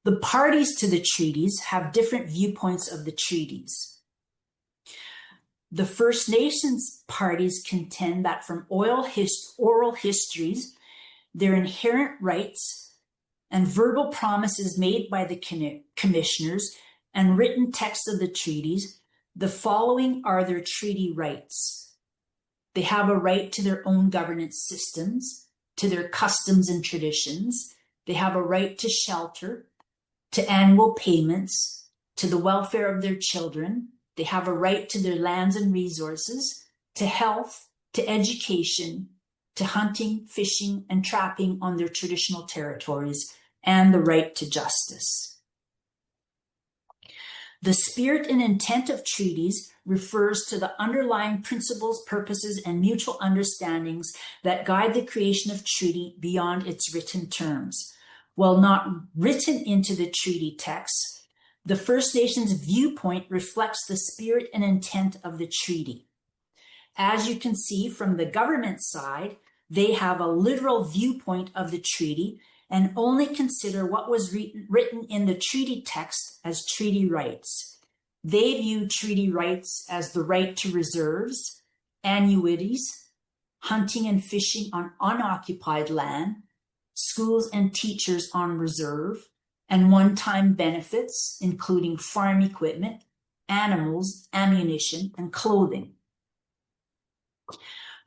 The parties to the treaties have different viewpoints of the treaties. The First Nations parties contend that from oral histories, their inherent rights and verbal promises made by the commissioners and written text of the treaties, the following are their treaty rights. They have a right to their own governance systems, to their customs and traditions. They have a right to shelter, to annual payments, to the welfare of their children. They have a right to their lands and resources, to health, to education, to hunting, fishing, and trapping on their traditional territories, and the right to justice. The spirit and intent of treaties refers to the underlying principles, purposes, and mutual understandings that guide the creation of treaty beyond its written terms. While not written into the treaty text, the First Nations viewpoint reflects the spirit and intent of the treaty. As you can see from the government side, they have a literal viewpoint of the treaty and only consider what was written in the treaty text as treaty rights. They view treaty rights as the right to reserves, annuities, hunting and fishing on unoccupied land, schools and teachers on reserve, and one-time benefits, including farm equipment, animals, ammunition, and clothing.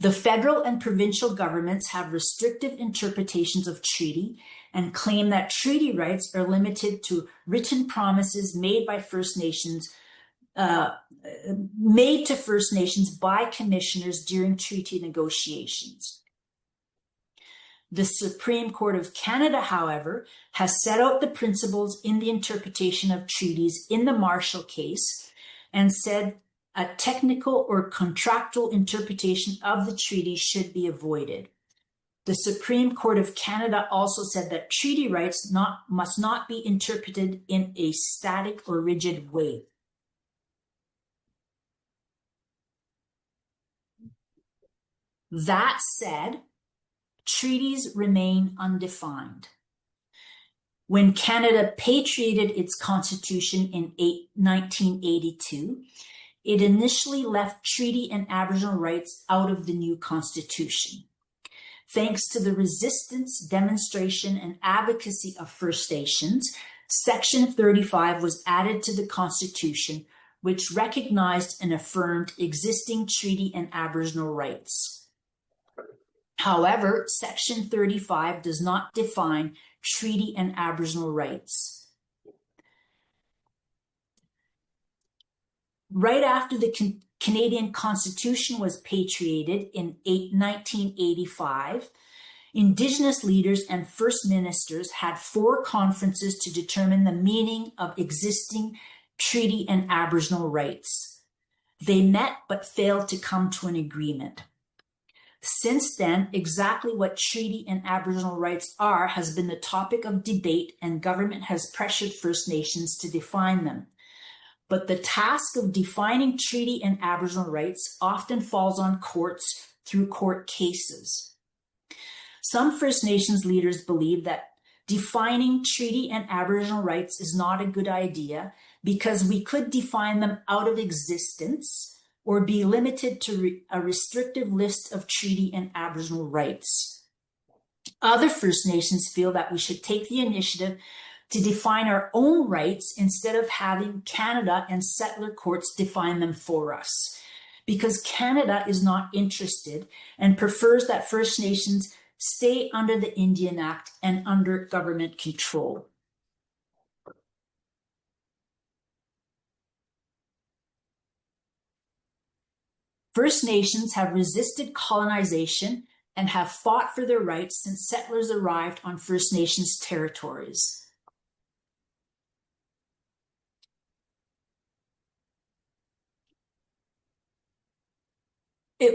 The federal and provincial governments have restrictive interpretations of treaty and claim that treaty rights are limited to written promises made by First Nations, made to First Nations by commissioners during treaty negotiations. The Supreme Court of Canada, however, has set out the principles in the interpretation of treaties in the Marshall case and said a technical or contractual interpretation of the treaty should be avoided. The Supreme Court of Canada also said that treaty rights must not be interpreted in a static or rigid way. That said, treaties remain undefined. When Canada patriated its constitution in 1982, it initially left treaty and Aboriginal rights out of the new constitution. Thanks to the resistance, demonstration, and advocacy of First Nations, Section 35 was added to the Constitution, which recognized and affirmed existing treaty and Aboriginal rights. However, Section 35 does not define treaty and Aboriginal rights. Right after the Canadian Constitution was patriated in 1985, Indigenous leaders and First Ministers had 4 conferences to determine the meaning of existing treaty and Aboriginal rights. They met but failed to come to an agreement. Since then, exactly what treaty and Aboriginal rights are has been the topic of debate, and government has pressured First Nations to define them. But the task of defining treaty and Aboriginal rights often falls on courts through court cases. Some First Nations leaders believe that defining treaty and Aboriginal rights is not a good idea because we could define them out of existence or be limited to a restrictive list of treaty and Aboriginal rights. Other First Nations feel that we should take the initiative to define our own rights instead of having Canada and settler courts define them for us, because Canada is not interested and prefers that First Nations stay under the Indian Act and under government control. First Nations have resisted colonization and have fought for their rights since settlers arrived on First Nations territories.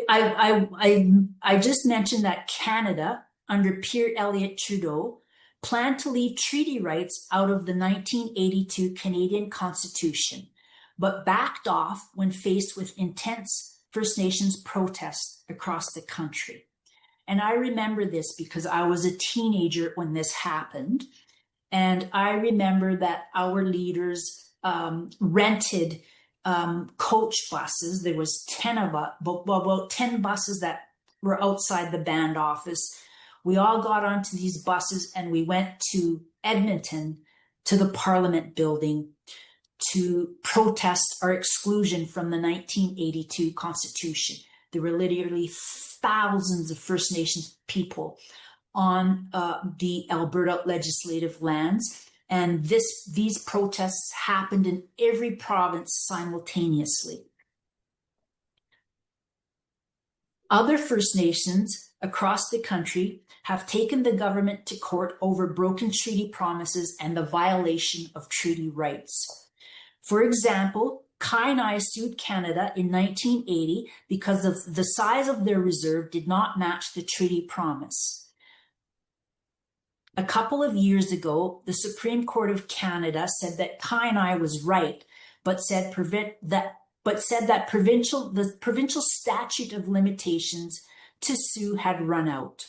I just mentioned that Canada, under Pierre Elliott Trudeau, planned to leave treaty rights out of the 1982 Canadian Constitution, but backed off when faced with intense First Nations protests across the country. And I remember this because I was a teenager when this happened. And I remember that our leaders rented coach buses. There was 10 of us, about 10 buses that were outside the band office. We all got onto these buses and we went to Edmonton, to the Parliament building, to protest our exclusion from the 1982 Constitution. There were literally thousands of First Nations people on the Alberta legislative lands. And these protests happened in every province simultaneously. Other First Nations across the country have taken the government to court over broken treaty promises and the violation of treaty rights. For example, Kainai sued Canada in 1980 because of the size of their reserve did not match the treaty promise. A couple of years ago, the Supreme Court of Canada said that Kainai was right, but said that the provincial statute of limitations to sue had run out.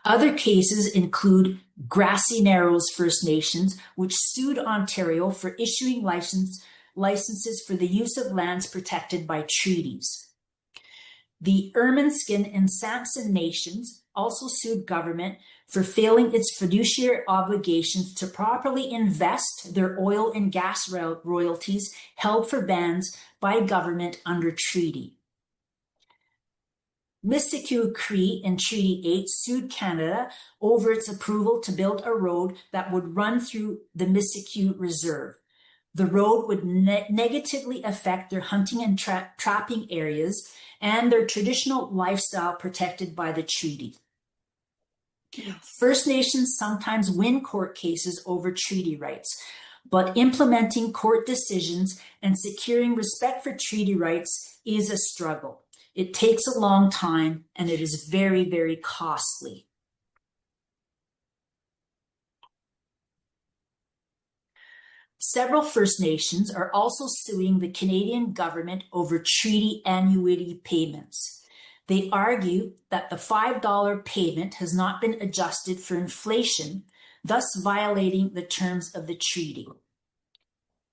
Other cases include Grassy Narrows First Nations, which sued Ontario for issuing licenses for the use of lands protected by treaties. The Ermineskin and Sampson Nations also sued government for failing its fiduciary obligations to properly invest their oil and gas royalties held for bands by government under treaty. Mississauga Cree in Treaty 8 sued Canada over its approval to build a road that would run through the Mississauga Reserve. The road would negatively affect their hunting and trapping areas and their traditional lifestyle protected by the treaty. First Nations sometimes win court cases over treaty rights, but implementing court decisions and securing respect for treaty rights is a struggle. It takes a long time and it is very, very costly. Several First Nations are also suing the Canadian government over treaty annuity payments. They argue that the $5 payment has not been adjusted for inflation, thus violating the terms of the treaty.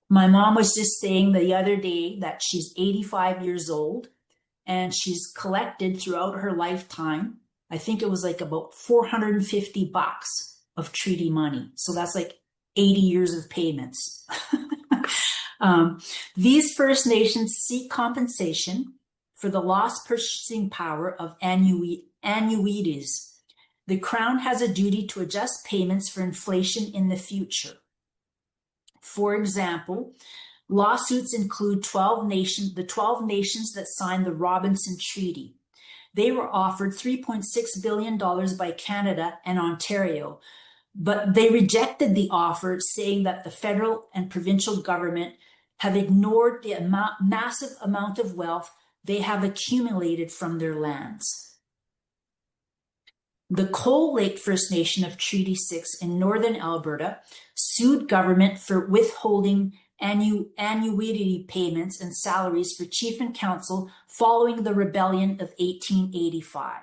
My mom was just saying the other day that she's 85 years old and she's collected throughout her lifetime, I think it was like about $450 of treaty money. So that's like 80 years of payments. These First Nations seek compensation for the lost purchasing power of annuities. The Crown has a duty to adjust payments for inflation in the future. For example, lawsuits include the 12 nations that signed the Robinson Treaty. They were offered $3.6 billion by Canada and Ontario, but they rejected the offer, saying that the federal and provincial government have ignored the massive amount of wealth they have accumulated from their lands. The Cold Lake First Nation of Treaty 6 in northern Alberta sued government for withholding annuity payments and salaries for chief and council following the rebellion of 1885.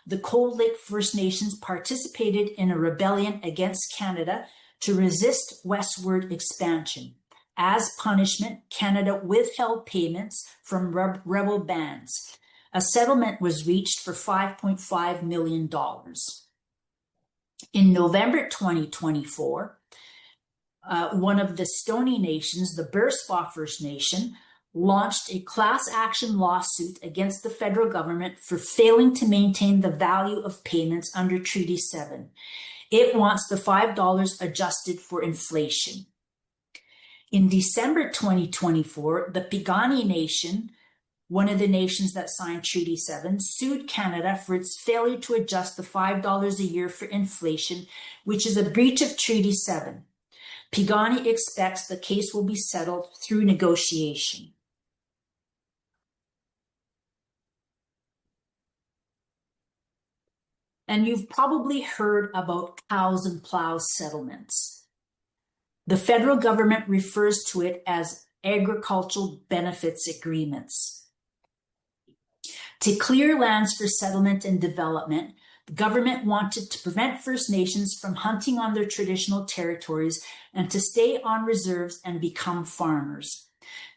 The Cold Lake First Nations participated in a rebellion against Canada to resist westward expansion. As punishment, Canada withheld payments from rebel bands. A settlement was reached for $5.5 million. In November 2024, one of the Stoney Nations, the Bearspaw First Nation, launched a class action lawsuit against the federal government for failing to maintain the value of payments under Treaty 7. It wants the $5 adjusted for inflation. In December 2024, the Piikani Nation, one of the nations that signed Treaty 7, sued Canada for its failure to adjust the $5 a year for inflation, which is a breach of Treaty 7. Piikani expects the case will be settled through negotiation. And you've probably heard about cows and plows settlements. The federal government refers to it as agricultural benefits agreements. To clear lands for settlement and development, the government wanted to prevent First Nations from hunting on their traditional territories and to stay on reserves and become farmers.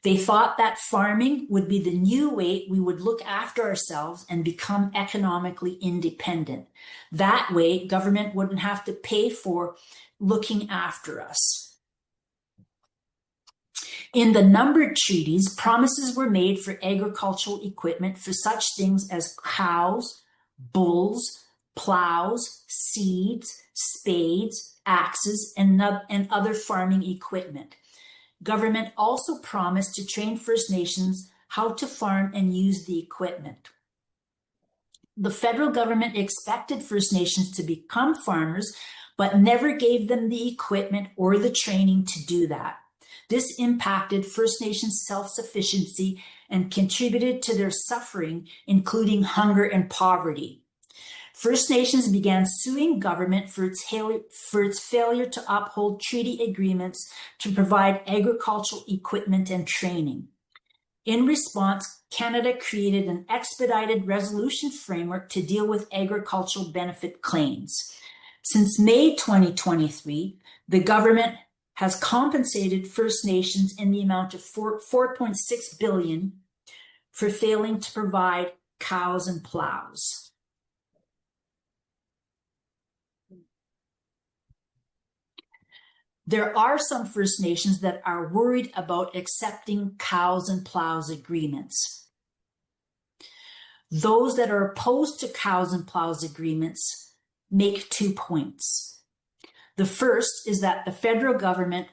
They thought that farming would be the new way we would look after ourselves and become economically independent. That way, government wouldn't have to pay for looking after us. In the numbered treaties, promises were made for agricultural equipment for such things as cows, bulls, plows, seeds, spades, axes, and other farming equipment. Government also promised to train First Nations how to farm and use the equipment. The federal government expected First Nations to become farmers, but never gave them the equipment or the training to do that. This impacted First Nations self-sufficiency and contributed to their suffering, including hunger and poverty. First Nations began suing government for its failure to uphold treaty agreements to provide agricultural equipment and training. In response, Canada created an expedited resolution framework to deal with agricultural benefit claims. Since May 2023, the government has compensated First Nations in the amount of $4.6 billion for failing to provide cows and plows. There are some First Nations that are worried about accepting cows and plows agreements. Those that are opposed to cows and plows agreements make 2 points. The first is that the federal government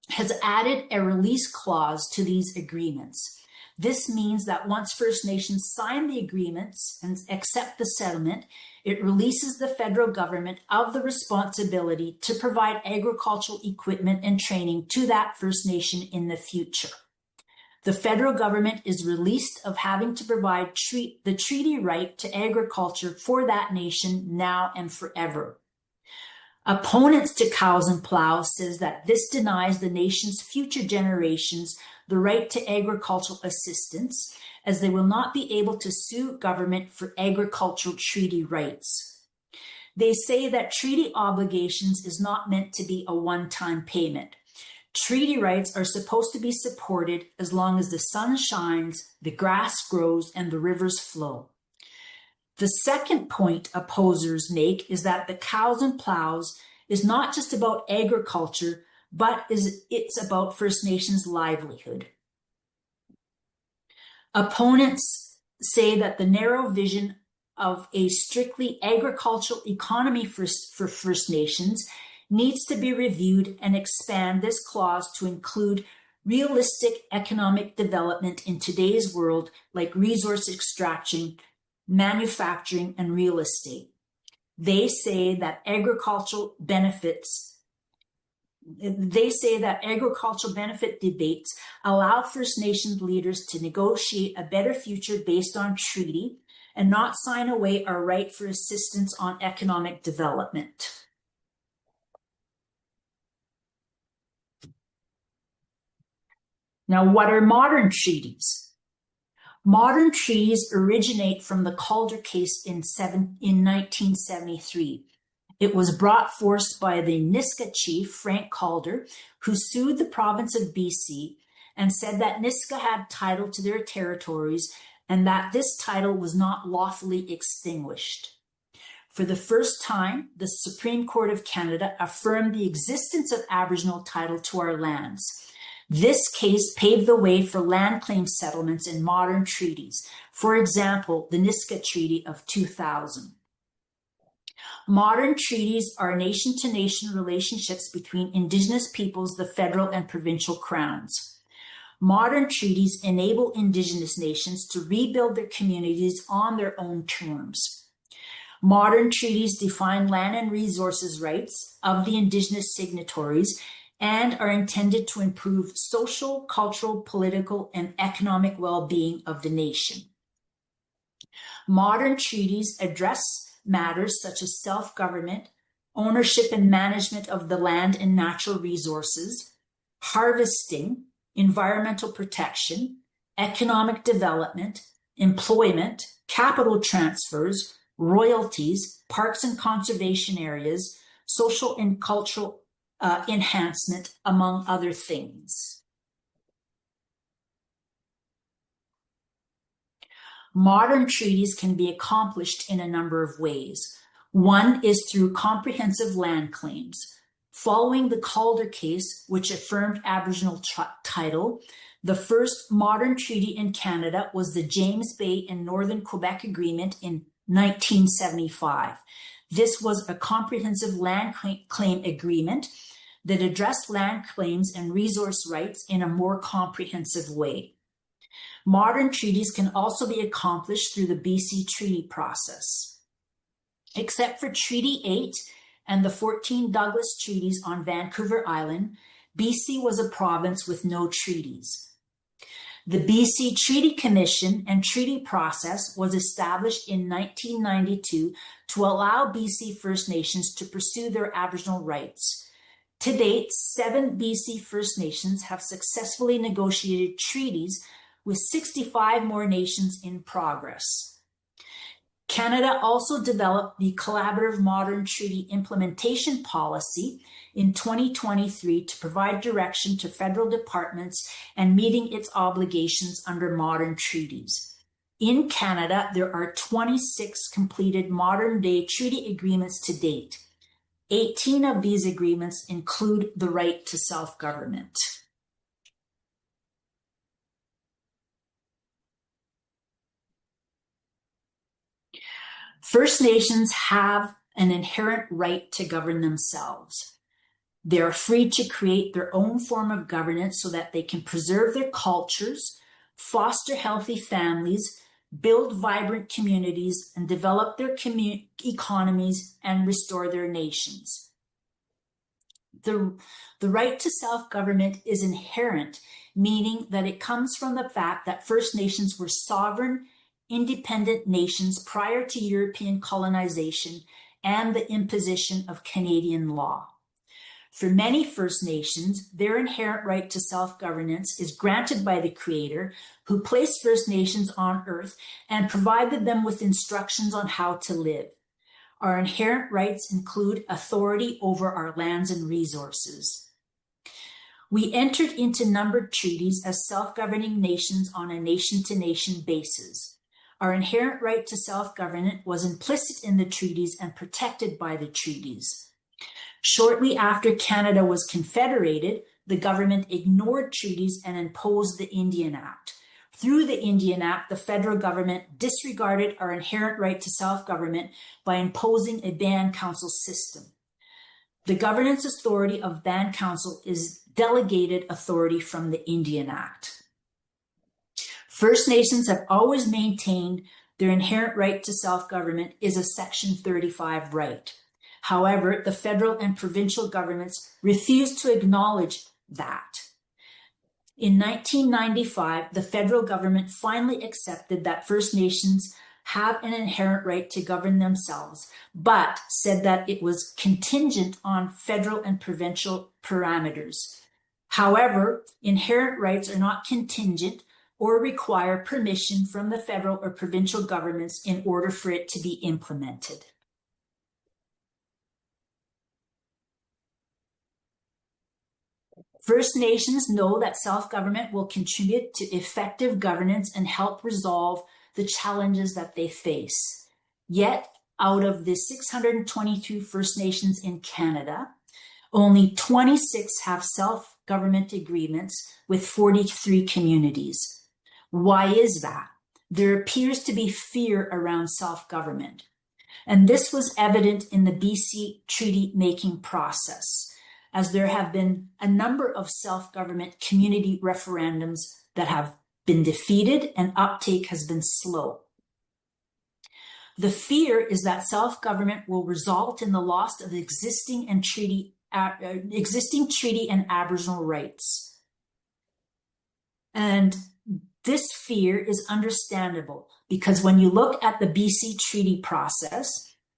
has added a release clause to these agreements. This means that once First Nations sign the agreements and accept the settlement, it releases the federal government of the responsibility to provide agricultural equipment and training to that First Nation in the future. The federal government is released of having to provide the treaty right to agriculture for that nation now and forever. Opponents to cows and plows says that this denies the nation's future generations the right to agricultural assistance, as they will not be able to sue government for agricultural treaty rights. They say that treaty obligations is not meant to be a one-time payment. Treaty rights are supposed to be supported as long as the sun shines, the grass grows, and the rivers flow. The second point opposers make is that the cows and plows is not just about agriculture, but it's about First Nations livelihood. Opponents say that the narrow vision of a strictly agricultural economy for First Nations needs to be reviewed and expand this clause to include realistic economic development in today's world, like resource extraction, manufacturing, and real estate. They say that agricultural benefit debates allow First Nations leaders to negotiate a better future based on treaty and not sign away our right for assistance on economic development. Now, what are modern treaties? Modern treaties originate from the Calder case in 1973. It was brought forth by the Niska chief, Frank Calder, who sued the province of BC and said that Niska had title to their territories and that this title was not lawfully extinguished. For the first time, the Supreme Court of Canada affirmed the existence of Aboriginal title to our lands. This case paved the way for land claim settlements in modern treaties. For example, the Niska Treaty of 2000. Modern treaties are nation-to-nation relationships between Indigenous peoples, the federal and provincial crowns. Modern treaties enable Indigenous nations to rebuild their communities on their own terms. Modern treaties define land and resources rights of the Indigenous signatories and are intended to improve social, cultural, political, and economic well-being of the nation. Modern treaties address matters such as self-government, ownership and management of the land and natural resources, harvesting, environmental protection, economic development, employment, capital transfers, royalties, parks and conservation areas, social and cultural enhancement, among other things. Modern treaties can be accomplished in a number of ways. One is through comprehensive land claims. Following the Calder case, which affirmed Aboriginal title, the first modern treaty in Canada was the James Bay and Northern Quebec Agreement in 1975. This was a comprehensive land claim agreement that addressed land claims and resource rights in a more comprehensive way. Modern treaties can also be accomplished through the BC treaty process. Except for Treaty 8 and the 14 Douglas treaties on Vancouver Island, BC was a province with no treaties. The BC Treaty Commission and treaty process was established in 1992 to allow BC First Nations to pursue their Aboriginal rights. To date, 7 BC First Nations have successfully negotiated treaties, with 65 more nations in progress. Canada also developed the Collaborative Modern Treaty Implementation Policy in 2023 to provide direction to federal departments and meeting its obligations under modern treaties. In Canada, there are 26 completed modern-day treaty agreements to date. 18 of these agreements include the right to self-government. First Nations have an inherent right to govern themselves. They are free to create their own form of governance so that they can preserve their cultures, foster healthy families, build vibrant communities, and develop their economies and restore their nations. The right to self-government is inherent, meaning that it comes from the fact that First Nations were sovereign, independent nations prior to European colonization and the imposition of Canadian law. For many First Nations, their inherent right to self-governance is granted by the Creator, who placed First Nations on Earth and provided them with instructions on how to live. Our inherent rights include authority over our lands and resources. We entered into numbered treaties as self-governing nations on a nation-to-nation basis. Our inherent right to self-government was implicit in the treaties and protected by the treaties. Shortly after Canada was confederated, the government ignored treaties and imposed the Indian Act. Through the Indian Act, the federal government disregarded our inherent right to self-government by imposing a band council system. The governance authority of band council is delegated authority from the Indian Act. First Nations have always maintained their inherent right to self-government is a Section 35 right. However, the federal and provincial governments refused to acknowledge that. In 1995, the federal government finally accepted that First Nations have an inherent right to govern themselves, but said that it was contingent on federal and provincial parameters. However, inherent rights are not contingent or require permission from the federal or provincial governments in order for it to be implemented. First Nations know that self-government will contribute to effective governance and help resolve the challenges that they face. Yet, out of the 622 First Nations in Canada, only 26 have self-government agreements with 43 communities. Why is that? There appears to be fear around self-government. And this was evident in the BC treaty-making process, as there have been a number of self-government community referendums that have been defeated and uptake has been slow. The fear is that self-government will result in the loss of existing treaty and Aboriginal rights. And this fear is understandable because when you look at the BC treaty process,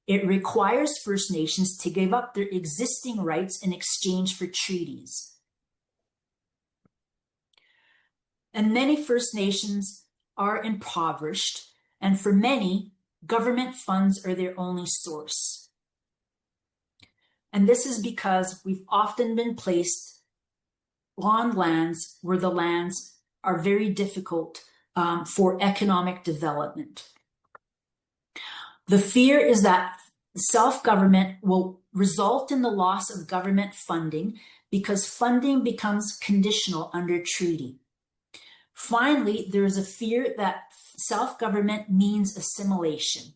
it requires First Nations to give up their existing rights in exchange for treaties. And many First Nations are impoverished, and for many, government funds are their only source. And this is because we've often been placed on lands where the lands are very difficult for economic development. The fear is that self-government will result in the loss of government funding because funding becomes conditional under treaty. Finally, there is a fear that self-government means assimilation.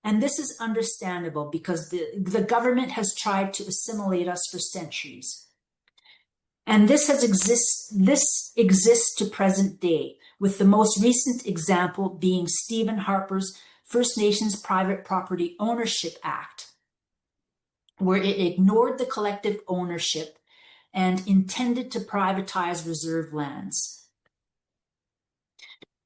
And this is understandable because the government has tried to assimilate us for centuries. And this exists to present day, with the most recent example being Stephen Harper's First Nations Private Property Ownership Act, where it ignored the collective ownership and intended to privatize reserve lands.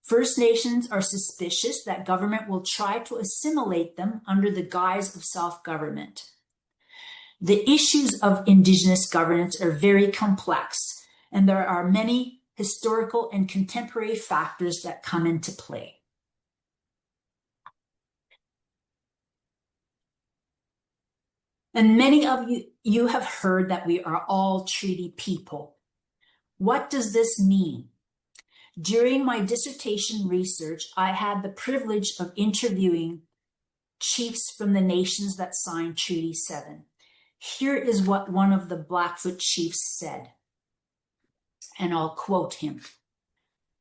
First Nations are suspicious that government will try to assimilate them under the guise of self-government. The issues of Indigenous governance are very complex, and there are many historical and contemporary factors that come into play. And many of you have heard that we are all treaty people. What does this mean? During my dissertation research, I had the privilege of interviewing chiefs from the nations that signed Treaty 7. Here is what one of the Blackfoot chiefs said, and I'll quote him.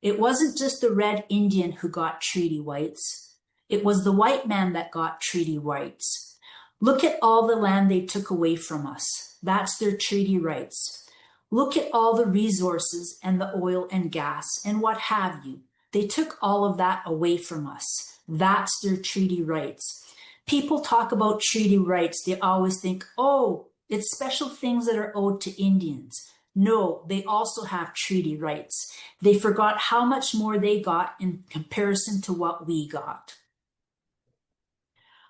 "It wasn't just the Red Indian who got treaty rights. It was the white man that got treaty rights. Look at all the land they took away from us. That's their treaty rights. Look at all the resources and the oil and gas and what have you. They took all of that away from us. That's their treaty rights." People talk about treaty rights. They always think, oh, it's special things that are owed to Indians. No, they also have treaty rights. They forgot how much more they got in comparison to what we got.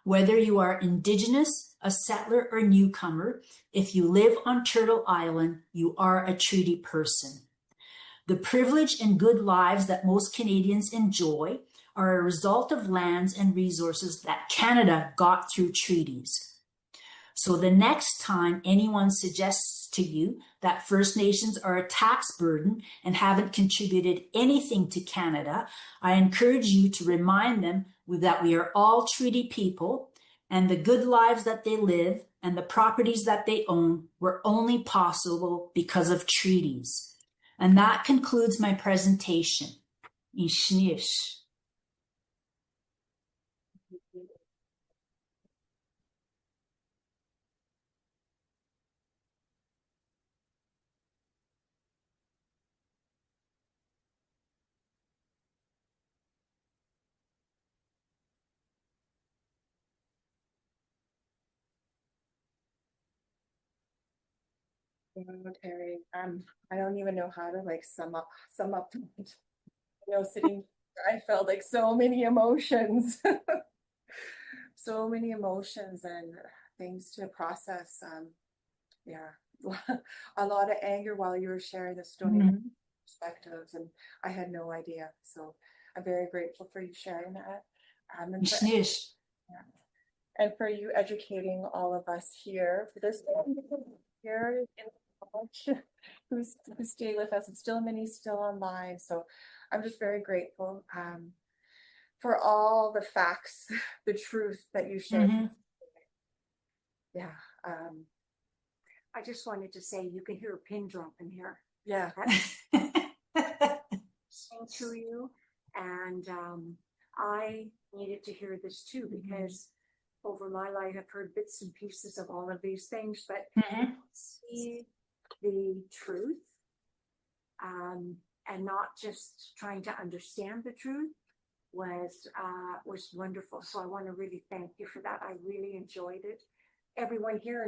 Whether you are Indigenous, a settler, or newcomer, if you live on Turtle Island, you are a treaty person. The privilege and good lives that most Canadians enjoy are a result of lands and resources that Canada got through treaties. So the next time anyone suggests to you that First Nations are a tax burden and haven't contributed anything to Canada, I encourage you to remind them that we are all treaty people, and the good lives that they live and the properties that they own were only possible because of treaties. And that concludes my presentation. Ishnish. Terry, I don't even know how to like sum up. You know, sitting, I felt like so many emotions, so many emotions and things to process. Yeah, a lot of anger while you were sharing the Stoney perspectives, and I had no idea. So I'm very grateful for you sharing that. And for you educating all of us here for this here in the college who stay with us, and still many still online. So I'm just very grateful for all the facts, the truth that you shared. Yeah. I just wanted to say you can hear a pin drop in here. Yeah. Sing to you, and I needed to hear this too, because over my life I've heard bits and pieces of all of these things, but see the truth, and not just trying to understand the truth was wonderful. So I want to really thank you for that. I really enjoyed it. Everyone here